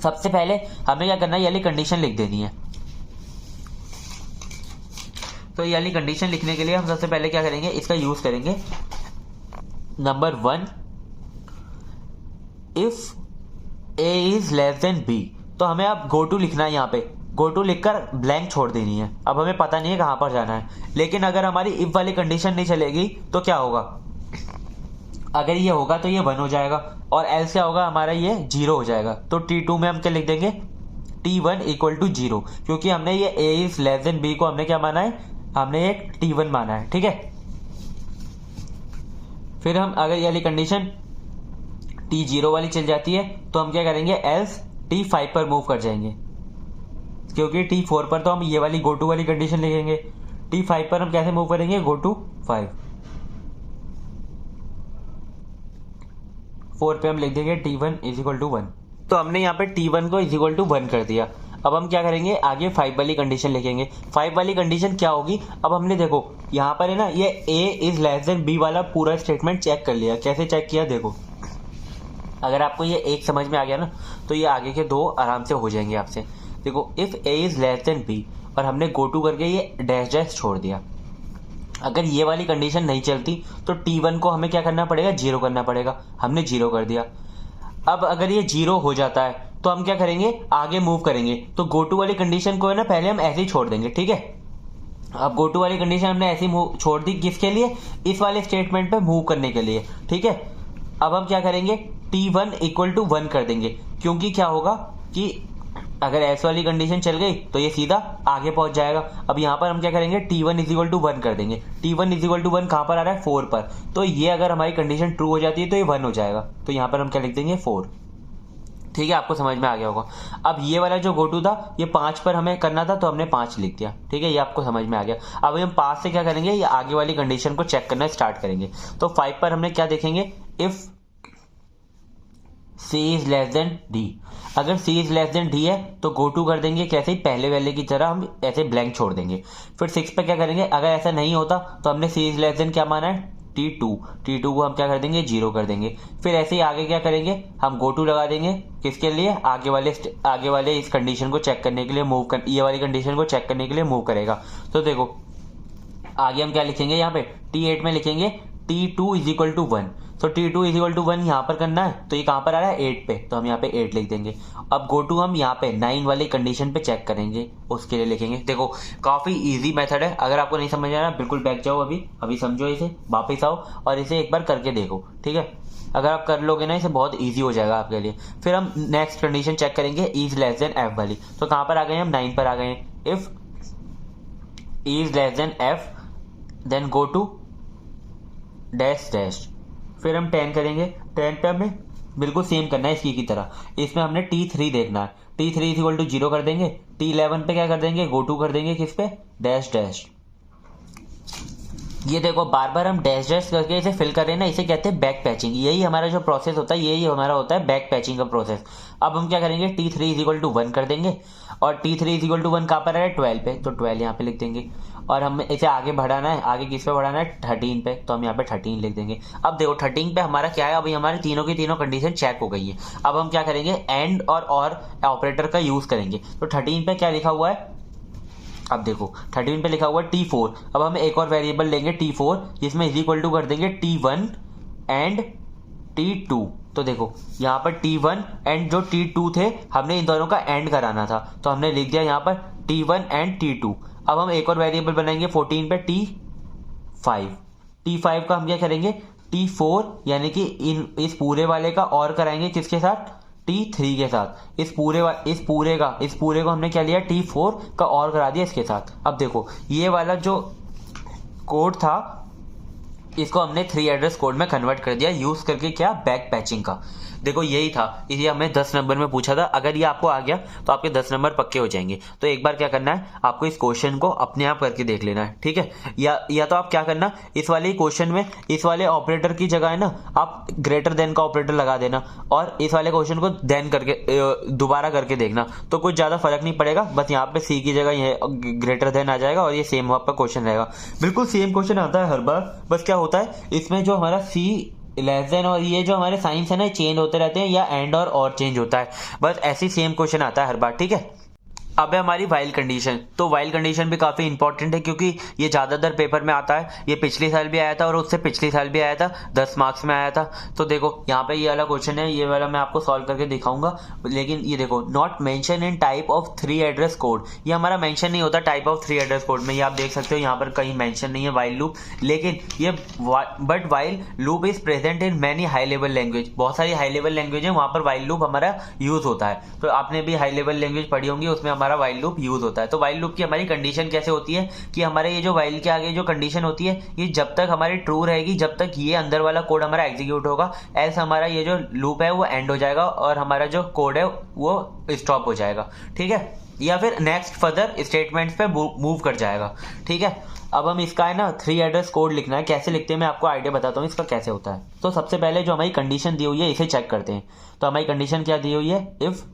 सबसे पहले हमें क्या करना है, ये वाली कंडीशन लिख देनी है। तो ये वाली कंडीशन लिखने के लिए हम सबसे पहले क्या करेंगे, इसका यूज करेंगे। Number 1, if A is less than B, तो हमें अब गो टू लिखना है। यहाँ पे गो टू लिखकर ब्लैंक छोड़ देनी है। अब हमें पता नहीं है कहां पर जाना है। लेकिन अगर हमारी इफ वाली कंडीशन नहीं चलेगी तो क्या होगा, अगर ये होगा तो ये 1 हो जाएगा, और एल्स क्या होगा, हमारा ये 0 हो जाएगा। तो T2 में हम क्या लिख देंगे, T1 इक्वल टू 0, क्योंकि हमने ये ए इज लेस देन बी को हमने क्या माना है, हमने एक T1 माना है। ठीक है, फिर हम अगर ये वाली कंडीशन T0 वाली चल जाती है तो हम क्या करेंगे, एल्स T5 पर मूव कर जाएंगे, क्योंकि T4 पर तो हम ये वाली गो टू वाली कंडीशन लिखेंगे। T5 पर हम कैसे मूव करेंगे, गो टू 5। 4 पे हम लिख देंगे T1 इज इक्वल टू 1। तो हमने यहाँ पे T1 को इज इक्वल टू 1 कर दिया। अब हम क्या करेंगे, आगे 5 वाली कंडीशन लिखेंगे। 5 वाली कंडीशन क्या होगी, अब हमने देखो यहाँ पर है ना, ये A is less then B वाला पूरा स्टेटमेंट चेक कर लिया। कैसे चेक किया, देखो अगर आपको ये एक समझ में आ गया ना, तो ये आगे के दो आराम से हो जाएंगे आपसे। देखो if A is less then B और हमने गो टू करके ये डैश डैश छोड़ दिया। अगर ये वाली कंडीशन नहीं चलती तो T1 को हमें क्या करना पड़ेगा, 0 करना पड़ेगा। हमने 0 कर दिया। अब अगर ये 0 हो जाता है तो हम क्या करेंगे, आगे मूव करेंगे। तो गो टू वाली कंडीशन को है ना पहले हम ऐसे ही छोड़ देंगे, ठीक है। अब गो टू वाली कंडीशन हमने ऐसे ही छोड़ दी, किसके लिए, इस वाले स्टेटमेंट पे मूव करने के लिए, ठीक है। अब हम क्या करेंगे, T1 इक्वल टू 1 कर देंगे, क्योंकि क्या होगा कि अगर ऐसे वाली कंडीशन चल गई तो ये सीधा आगे पहुंच जाएगा। अब यहाँ पर हम क्या करेंगे, T1 इज इक्वल टू 1 कर देंगे। T1 इज इक्वल टू 1 कहाँ पर आ रहा है, 4 पर। तो ये अगर हमारी कंडीशन ट्रू हो जाती है तो ये 1 हो जाएगा। तो यहाँ पर हम क्या लिख देंगे, 4। ठीक है, आपको समझ में आ गया होगा। अब ये वाला जो गो टू था, ये 5 पर हमें करना था तो हमने 5 लिख दिया, ठीक है, ये आपको समझ में आ गया। अब हम 5 से क्या करेंगे, ये आगे वाली कंडीशन को चेक करना स्टार्ट करेंगे। तो 5 पर हमने क्या देखेंगे, if C is less then D। अगर C is less then D है तो गो टू कर देंगे, कैसे, पहले वाले की तरह हम ऐसे ब्लैंक छोड़ देंगे। फिर 6 पे क्या करेंगे, अगर ऐसा नहीं होता तो हमने C इज लेस देन क्या माना है, T2 को हम क्या कर देंगे, 0 कर देंगे। फिर ऐसे ही आगे क्या करेंगे, हम गो टू लगा देंगे, किसके लिए, आगे वाले इस कंडीशन को चेक करने के लिए मूव कर, ये वाली कंडीशन को चेक करने के लिए मूव करेगा। तो देखो आगे हम क्या लिखेंगे, यहाँ पे T8 में लिखेंगे T2 इज इक्वल टू 1। तो T2 इज इक्वल टू 1 यहाँ पर करना है, तो ये कहाँ पर आ रहा है, 8 पे, तो हम यहाँ पे 8 लिख देंगे। अब गो टू हम यहाँ पे 9 वाली कंडीशन पे चेक करेंगे, उसके लिए लिखेंगे। देखो काफी इजी मेथड है, अगर आपको नहीं समझ आ रहा बिल्कुल बैक जाओ, अभी समझो इसे, वापस आओ और इसे एक बार करके देखो, ठीक है। अगर आप कर लोगे ना, इसे बहुत ईजी हो जाएगा आपके लिए। फिर हम नेक्स्ट कंडीशन चेक करेंगे, इज लेस देन F वाली। तो कहाँ पर आ गए हम, 9 पर आ गए। If is less than F then go to dash dash. फिर हम 10 करेंगे। 10 पे हमें बिल्कुल सेम करना है इसकी की तरह, इसमें हमने T3 देखना है। T3 इज इक्वल टू 0 कर देंगे। T11 पे क्या कर देंगे, गो टू कर देंगे, किस पे, डैश डैश। ये देखो बार बार हम डैश डैश करके इसे फिल कर रहे हैं ना, इसे कहते हैं बैक पैचिंग। यही हमारा जो प्रोसेस होता है, यही हमारा होता है बैक पैचिंग का प्रोसेस। अब हम क्या करेंगे, T3 इज इक्वल टू 1 कर देंगे और T3 इज इक्वल टू 1 कहाँ पर है, 12 पे, तो 12 यहाँ पे लिख देंगे। और हम इसे आगे बढ़ाना है, आगे किस पे बढ़ाना है, 13 पे, तो हम यहाँ पे 13 लिख देंगे। अब देखो 13 पे हमारा क्या है, अभी हमारे तीनों की तीनों कंडीशन चेक हो गई है। अब हम क्या करेंगे, एंड और ऑपरेटर का यूज करेंगे। तो 13 पे क्या लिखा हुआ है, अब देखो 13 पे लिखा हुआ है T4। अब हम एक और वेरिएबल लेंगे T4, जिसमें इज इक्वल टू कर देंगे T1 एंड T2। तो देखो यहाँ पर T1 एंड जो T2 थे, हमने इन दोनों का एंड कराना था, तो हमने लिख दिया यहाँ पर T1 एंड T2। अब हम एक और वेरिएबल बनाएंगे 14 पे T5 का हम क्या करेंगे, T4 यानी कि इस पूरे वाले का और कराएंगे, किसके साथ, T3 के साथ। इस पूरे को हमने क्या लिया, T4 का और करा दिया इसके साथ। अब देखो ये वाला जो कोड था, इसको हमने 3 एड्रेस कोड में कन्वर्ट कर दिया, यूज करके क्या, बैक पैचिंग का। देखो यही था, ये हमें 10 नंबर में पूछा था। अगर ये आपको आ गया तो आपके 10 नंबर पक्के हो जाएंगे। तो एक बार क्या करना है, आपको इस क्वेश्चन को अपने आप करके देख लेना है, ठीक है। या तो आप क्या करना, इस वाले क्वेश्चन में इस वाले ऑपरेटर की जगह है ना, आप ग्रेटर देन का ऑपरेटर लगा देना और इस वाले क्वेश्चन को देन करके दोबारा करके देखना, तो कुछ ज्यादा फर्क नहीं पड़ेगा। बस यहाँ पे सी की जगह ये ग्रेटर देन आ जाएगा और ये सेम आपका क्वेश्चन रहेगा। बिल्कुल सेम क्वेश्चन आता है हर बार, बस क्या होता है इसमें जो हमारा सी लेस देन और ये जो हमारे साइंस है ना, चेंज होते रहते हैं, या एंड और चेंज होता है। बस ऐसी सेम क्वेश्चन आता है हर बार, ठीक है। अब है हमारी वाइल कंडीशन। तो वाइल कंडीशन भी काफी इंपॉर्टेंट है, क्योंकि ये ज्यादातर पेपर में आता है। ये पिछले साल भी आया था और उससे पिछले साल भी आया था, 10 मार्क्स में आया था। तो देखो यहाँ पे ये वाला क्वेश्चन है, ये वाला मैं आपको सॉल्व करके दिखाऊंगा। लेकिन ये देखो, not mention in type of 3 address code, ये हमारा मेंशन नहीं होता टाइप ऑफ 3 एड्रेस कोड में। ये आप देख सकते हो यहाँ पर कहीं मेंशन नहीं है वाइल लूप, लेकिन ये but while loop is present in many high level language. बहुत सारी हाई लेवल लैंग्वेज है, वहां पर वाइल लूप हमारा यूज होता है। तो आपने भी हाई लेवल लैंग्वेज पढ़ी होंगी, उसमें हमारा वाइल लूप यूज होता है। तो वाइल लूप की हमारी कंडीशन कैसे होती है कि हमारे ये जो वाइल के आगे जो कंडीशन होती है, ये जब तक हमारी ट्रू रहेगी, जब तक ये अंदर वाला कोड हमारा एग्जीक्यूट होगा, एल्स हमारा ये जो लूप है वो एंड हो जाएगा और हमारा जो कोड है वो स्टॉप हो जाएगा, ठीक है। या फिर नेक्स्ट फर्दर स्टेटमेंट्स पे मूव कर जाएगा। ठीक है, अब हम इसका है ना 3 एड्रेस कोड लिखना है। कैसे लिखते हैं मैं आपको आइडिया बताता हूँ इसका कैसे होता है। तो सबसे पहले जो हमारी कंडीशन दी हुई है इसे चेक करते हैं। तो हमारी कंडीशन क्या दी हुई है, if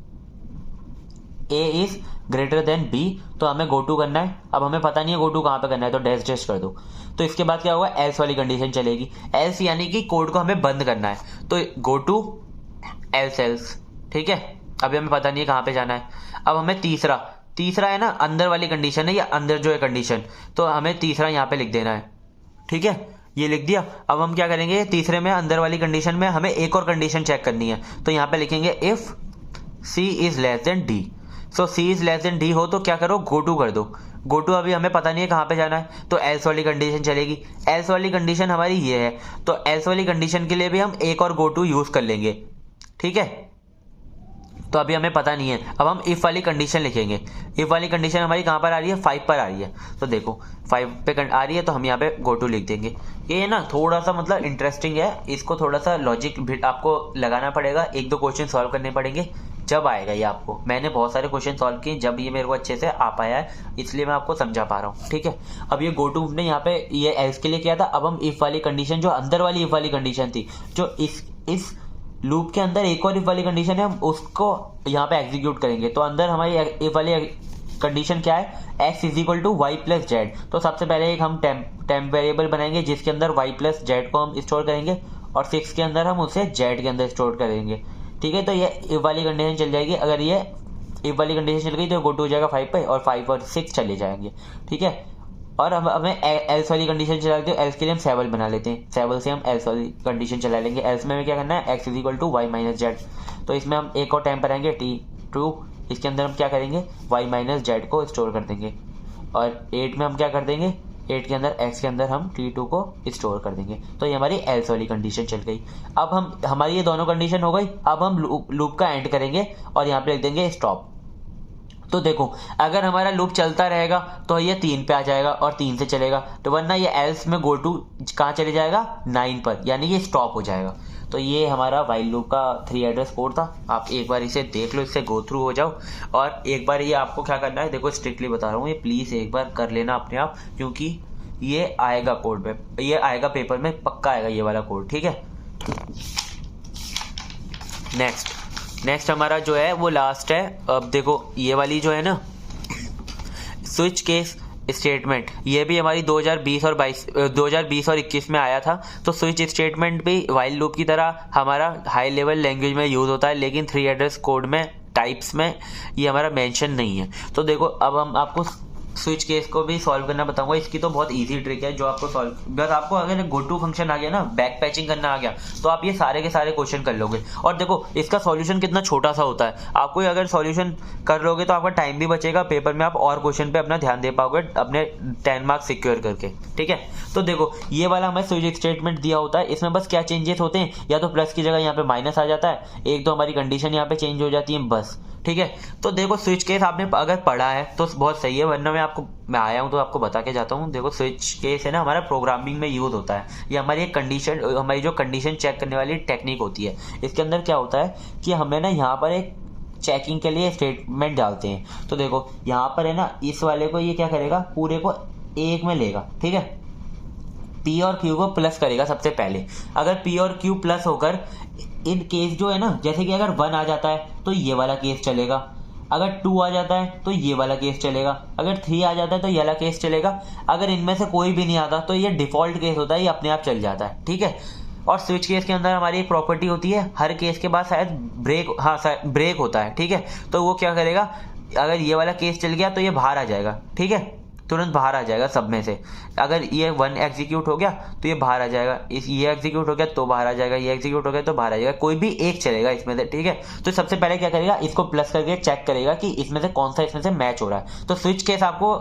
A is greater than B, तो हमें गो टू करना है। अब हमें पता नहीं है गो टू कहाँ पे करना है, तो डैश डैश कर दो। तो इसके बाद क्या होगा, एल्स वाली कंडीशन चलेगी। एल्स यानी कि कोड को हमें बंद करना है, तो गो टू एल्स एल्स। ठीक है, अभी हमें पता नहीं है कहाँ पे जाना है। अब हमें तीसरा है ना अंदर वाली कंडीशन है, या अंदर जो है कंडीशन, तो हमें तीसरा यहाँ पे लिख देना है। ठीक है, ये लिख दिया। अब हम क्या करेंगे, तीसरे में अंदर वाली कंडीशन में हमें एक और कंडीशन चेक करनी है। तो यहाँ पे लिखेंगे if C is less than D. So C is less than D हो तो क्या करो, गो टू कर दो। गो टू अभी हमें पता नहीं है कहाँ पे जाना है, तो एल्स वाली कंडीशन चलेगी। एल्स वाली कंडीशन हमारी ये है, तो एल्स वाली कंडीशन के लिए भी हम एक और गो टू यूज कर लेंगे। ठीक है, तो अभी हमें पता नहीं है। अब हम इफ वाली कंडीशन लिखेंगे। इफ वाली कंडीशन हमारी कहाँ पर आ रही है, 5 पर आ रही है। तो देखो 5 पे आ रही है, तो हम यहाँ पे गो टू लिख देंगे। ये ना थोड़ा सा मतलब इंटरेस्टिंग है, इसको थोड़ा सा लॉजिक आपको लगाना पड़ेगा, 1-2 क्वेश्चन सॉल्व करने पड़ेंगे, जब आएगा ये आपको। मैंने बहुत सारे क्वेश्चन सॉल्व किए, जब ये मेरे को अच्छे से आ पाया है, इसलिए मैं आपको समझा पा रहा हूँ। ठीक है, अब ये गो टू हमने यहाँ पे ये एल्स के लिए किया था। अब हम इफ वाली कंडीशन, जो अंदर वाली इफ वाली कंडीशन थी, जो इस लूप के अंदर एक और इफ वाली कंडीशन है, हम उसको यहाँ पे एग्जीक्यूट करेंगे। तो अंदर हमारी इफ वाली कंडीशन क्या है, x is equal to Y plus Z. तो सबसे पहले एक हम टेम्प वेरिएबल बनाएंगे जिसके अंदर y प्लस जेड को हम स्टोर करेंगे, और 6 के अंदर हम उसे z के अंदर स्टोर करेंगे। ठीक है, तो ये इफ वाली कंडीशन चल जाएगी। अगर ये इफ वाली कंडीशन चल गई तो गो टू हो जाएगा 5 पे, और 5 और 6 चले जाएंगे। ठीक है, और हमें एल्स वाली कंडीशन चला लेते हैं। एल्स के लिए हम सेवल बना लेते हैं, सेवल से हम एल्स वाली कंडीशन चला लेंगे। एल्स में हमें क्या करना है, x is equal to Y minus Z. तो इसमें हम एक और टाइम पर आएंगे टी ट्रू, इसके अंदर हम क्या करेंगे, y माइनस जेड को स्टोर कर देंगे। और 8 में हम क्या कर देंगे, 8 के अंदर x के अंदर हम t2 को स्टोर कर देंगे। तो ये हमारी एल्स वाली कंडीशन चल गई। अब हमारी ये दोनों कंडीशन हो गई। अब हम लूप का एंड करेंगे और यहाँ पे लिख देंगे स्टॉप। तो देखो अगर हमारा लूप चलता रहेगा तो ये 3 पे आ जाएगा और 3 से चलेगा, तो वरना ये एल्स में गो टू कहाँ चले जाएगा, 9 पर, यानी ये स्टॉप हो जाएगा। तो ये हमारा वाइल लूप का 3 एड्रेस कोड था। आप एक बार इसे देख लो, इससे गो थ्रू हो जाओ, और एक बार ये आपको क्या करना है, देखो स्ट्रिक्टली बता रहा हूँ, ये प्लीज़ एक बार कर लेना अपने आप, क्योंकि ये आएगा कोड में, ये आएगा पेपर में, पक्का आएगा ये वाला कोड। ठीक है, नेक्स्ट हमारा जो है वो लास्ट है। अब देखो ये वाली जो है ना स्विच केस स्टेटमेंट, ये भी हमारी 2020 और 21 में आया था। तो स्विच स्टेटमेंट भी वाइल लूप की तरह हमारा हाई लेवल लैंग्वेज में यूज होता है, लेकिन 3 एड्रेस कोड में टाइप्स में ये हमारा मेंशन नहीं है। तो देखो अब हम आपको स्विच केस को भी सॉल्व करना बताऊंगा। इसकी तो बहुत इजी ट्रिक है जो आपको सॉल्व, बस आपको अगर गो टू फंक्शन आ गया ना, बैक पैचिंग करना आ गया, तो आप ये सारे के सारे क्वेश्चन कर लोगे। और देखो इसका सॉल्यूशन कितना छोटा सा होता है, आपको अगर सॉल्यूशन कर लोगे तो आपका टाइम भी बचेगा, पेपर में आप और क्वेश्चन पे अपना ध्यान दे पाओगे, अपने 10 मार्क्स सिक्योर करके। ठीक है, तो देखो ये वाला हमें स्विच स्टेटमेंट दिया होता है, इसमें बस क्या चेंजेस होते हैं, या तो प्लस की जगह यहाँ पे माइनस आ जाता है, एक तो हमारी कंडीशन यहाँ पे चेंज हो जाती है बस। ठीक है, तो देखो स्विच केस आपने अगर पढ़ा है तो बहुत सही है, वरना मैं आया हूँ तो आपको बता के जाता हूँ। देखो स्विच केस है ना हमारा प्रोग्रामिंग में यूज होता है, ये हमारी एक कंडीशन, हमारी जो कंडीशन चेक करने वाली टेक्निक होती है। इसके अंदर क्या होता है कि हमें ना यहाँ पर एक चेकिंग के लिए स्टेटमेंट डालते हैं। तो देखो यहाँ पर है ना, इस वाले को ये क्या करेगा, पूरे को एक में लेगा। ठीक है, P और Q को प्लस करेगा सबसे पहले। अगर P और Q प्लस होकर इन केस जो है ना, जैसे कि अगर 1 आ जाता है तो ये वाला केस चलेगा, अगर 2 आ जाता है तो ये वाला केस चलेगा, अगर 3 आ जाता है तो ये वाला केस चलेगा। अगर इनमें से कोई भी नहीं आता तो ये डिफॉल्ट केस होता है, ये अपने आप चल जाता है। ठीक है, और स्विच केस के अंदर हमारी एक प्रॉपर्टी होती है, हर केस के बाद शायद ब्रेक होता है। ठीक है, तो वो क्या करेगा, अगर ये वाला केस चल गया तो ये बाहर आ जाएगा। ठीक है, तुरंत बाहर आ जाएगा सब में से। अगर ये 1 एग्जीक्यूट हो गया तो ये बाहर आ जाएगा, ये एग्जीक्यूट हो गया तो बाहर आ जाएगा, ये एग्जीक्यूट हो गया तो बाहर आ जाएगा, कोई भी एक चलेगा इसमें से। ठीक है, तो सबसे पहले क्या करेगा, इसको प्लस करके चेक करेगा कि इसमें से कौन सा इसमें से मैच हो रहा है। तो स्विच केस आपको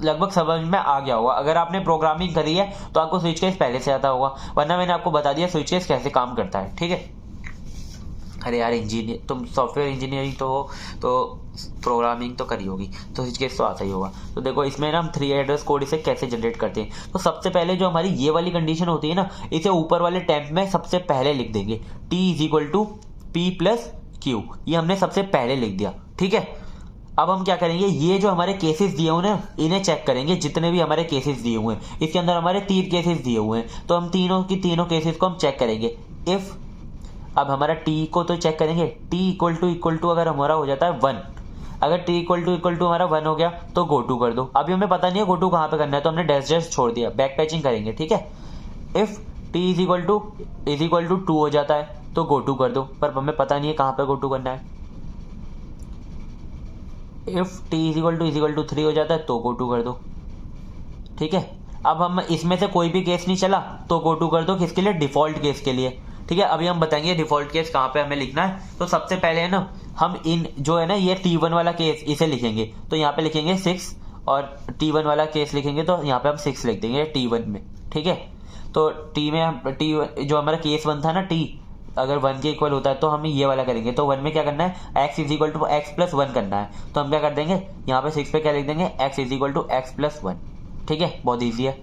लगभग समझ में आ गया होगा, अगर आपने प्रोग्रामिंग करी है तो आपको स्विच केस पहले से आता होगा, वरना मैंने आपको बता दिया स्विच केस कैसे काम करता है। ठीक है, अरे यार इंजीनियर, तुम सॉफ्टवेयर इंजीनियरिंग तो हो तो प्रोग्रामिंग तो करी होगी, तो स्विच केस तो आता ही होगा। तो देखो इसमें ना हम 3 एड्रेस कोड इसे कैसे जनरेट करते हैं। तो सबसे पहले जो हमारी ये वाली कंडीशन होती है ना, इसे ऊपर वाले टेम्प में सबसे पहले लिख देंगे, T is equal to P plus Q, ये हमने सबसे पहले लिख दिया। ठीक है, अब हम क्या करेंगे, ये जो हमारे केसेस दिए हुए हैं इन्हें चेक करेंगे, जितने भी हमारे केसेस दिए हुए हैं इसके अंदर हमारे 3 केसेस दिए हुए हैं, तो हम तीनों की तीनों केसेस को हम चेक करेंगे। इफ अब हमारा टी को तो चेक करेंगे, टी इक्वल टू अगर हमारा हो जाता है 1, अगर टी इक्वल टू हमारा 1 हो गया तो गो टू कर दो। अभी हमें पता नहीं है गो टू कहाँ पे करना है, तो हमने डैश छोड़ दिया, बैक पैचिंग करेंगे, ठीक है। If T is equal to 2 हो जाता है तो गो टू कर दो, पर हमें पता नहीं है कहाँ पे गो टू करना है। If T is equal to 3 हो जाता है तो गो टू कर दो, ठीक है। अब हम इसमें से कोई भी केस नहीं चला तो गो टू कर दो, किसके लिए, डिफॉल्ट केस के लिए, ठीक है। अभी हम बताएंगे डिफॉल्ट केस कहाँ पे हमें लिखना है। तो सबसे पहले है ना, हम इन जो है ना ये T1 वाला केस इसे लिखेंगे, तो यहाँ पे लिखेंगे 6, और T1 वाला केस लिखेंगे तो यहाँ पे हम 6 लिख देंगे T1 में, ठीक है। तो टी में हम टी जो हमारा केस 1 था ना, टी अगर 1 के इक्वल होता है तो हम ये वाला करेंगे। तो 1 में क्या करना है, x is equal to X plus 1 करना है, तो हम क्या कर देंगे यहाँ पे 6 पे क्या लिख देंगे, x is equal to X plus 1, ठीक है। बहुत ईजी है।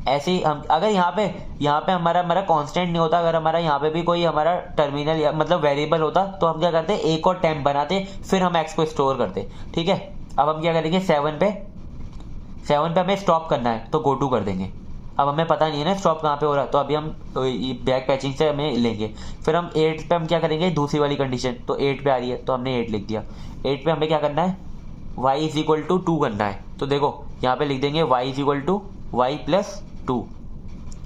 ऐसे ही हम अगर यहाँ पे हमारा कांस्टेंट नहीं होता, अगर हमारा यहाँ पे भी कोई हमारा टर्मिनल या मतलब वेरिएबल होता तो हम क्या करते, एक और टेम्प बनाते, फिर हम x को स्टोर करते, ठीक है। अब हम क्या करेंगे, 7 पे हमें स्टॉप करना है तो गो टू कर देंगे। अब हमें पता नहीं है ना स्टॉप कहाँ पे हो रहा है, तो अभी हम बैक पैचिंग से हमें लेंगे। फिर हम 8 पे हम क्या करेंगे, दूसरी वाली कंडीशन, तो 8 पे आ रही है तो हमने 8 लिख दिया। 8 पे हमें क्या करना है, y इज इक्वल टू 2 करना है, तो देखो यहाँ पे लिख देंगे y is equal to Y plus 2।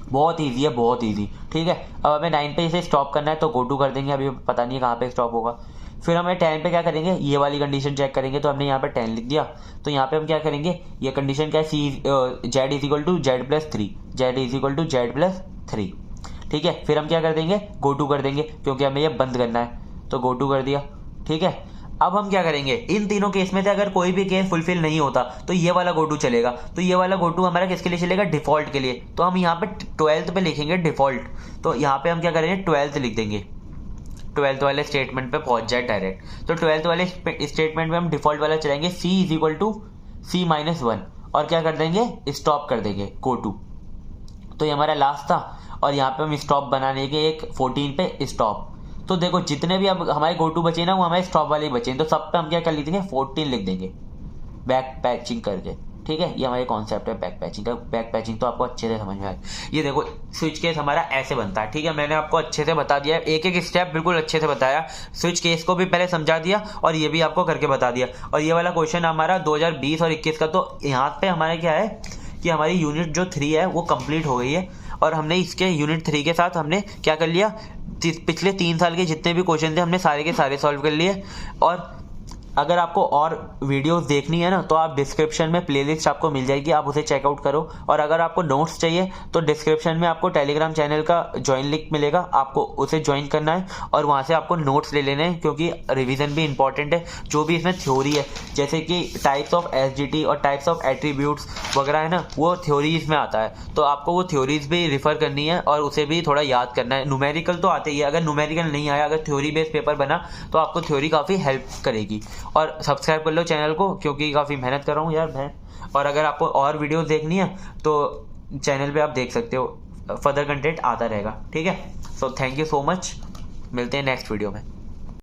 बहुत ईजी है, बहुत ईजी, ठीक है। अब हमें 9 पे इसे स्टॉप करना है तो गो टू कर देंगे, अभी पता नहीं कहाँ पे स्टॉप होगा। फिर हमें 10 पे क्या करेंगे, ये वाली कंडीशन चेक करेंगे, तो हमने यहाँ पे 10 लिख दिया। तो यहाँ पे हम क्या करेंगे, ये कंडीशन क्या है, Z is equal to Z plus 3, Z is equal to Z plus 3, ठीक है। फिर हम क्या कर देंगे, गो टू कर देंगे, क्योंकि हमें ये बंद करना है, तो गो टू कर दिया, ठीक है। अब हम क्या करेंगे, इन तीनों केस में से अगर कोई भी केस फुलफिल नहीं होता तो ये वाला गो टू चलेगा। तो ये वाला गो टू हमारा किसके लिए चलेगा, डिफॉल्ट के लिए। तो हम यहाँ पे 12th पे लिखेंगे डिफॉल्ट, तो यहाँ पे हम क्या करेंगे, 12th लिख देंगे, 12th वाले स्टेटमेंट पे पहुंच जाए डायरेक्ट। तो 12th वाले स्टेटमेंट में हम डिफॉल्ट वाला चलाएंगे, c is equal to c minus 1, और क्या कर देंगे, स्टॉप कर देंगे, गो टू। तो ये हमारा लास्ट था, और यहाँ पे हम स्टॉप बनाने के एक 14 पे स्टॉप। तो देखो जितने भी अब हमारे गो टू बचे ना वो हमारे स्टॉप वाले ही बचे, तो सब पे हम क्या कर लिख देंगे, 14 लिख देंगे बैक पैचिंग करके, ठीक है। ये हमारे कॉन्सेप्ट है बैक पैचिंग का। बैक पैचिंग तो आपको अच्छे से समझ में आए। ये देखो स्विच केस हमारा ऐसे बनता है, ठीक है। मैंने आपको अच्छे से बता दिया, एक एक स्टेप बिल्कुल अच्छे से बताया, स्विच केस को भी पहले समझा दिया और ये भी आपको करके बता दिया। और ये वाला क्वेश्चन हमारा 2020 और 21 का, तो यहाँ पे हमारे क्या है कि हमारी यूनिट जो 3 है वो कंप्लीट हो गई है, और हमने इसके यूनिट 3 के साथ हमने क्या कर लिया, पिछले 3 साल के जितने भी क्वेश्चन थे हमने सारे के सारे सॉल्व कर लिए। और अगर आपको और वीडियोस देखनी है ना तो आप डिस्क्रिप्शन में प्लेलिस्ट आपको मिल जाएगी, आप उसे चेकआउट करो। और अगर आपको नोट्स चाहिए तो डिस्क्रिप्शन में आपको टेलीग्राम चैनल का ज्वाइन लिंक मिलेगा, आपको उसे ज्वाइन करना है और वहाँ से आपको नोट्स ले लेने हैं, क्योंकि रिवीजन भी इंपॉर्टेंट है। जो भी इसमें थ्योरी है जैसे कि टाइप्स ऑफ एसजीटी और टाइप्स ऑफ एट्रीब्यूट्स वगैरह है ना, वो थ्योरीज में आता है, तो आपको वो थ्योरीज भी रिफर करनी है और उसे भी थोड़ा याद करना है। न्यूमेरिकल तो आते ही है, अगर न्यूमेरिकल नहीं आया, अगर थ्योरी बेस्ड पेपर बना तो आपको थ्योरी काफ़ी हेल्प करेगी। और सब्सक्राइब कर लो चैनल को, क्योंकि काफ़ी मेहनत कर रहा हूँ यार मैं। और अगर आपको और वीडियोस देखनी है तो चैनल पे आप देख सकते हो, फर्दर कंटेंट आता रहेगा, ठीक है। So thank you so much, मिलते हैं नेक्स्ट वीडियो में।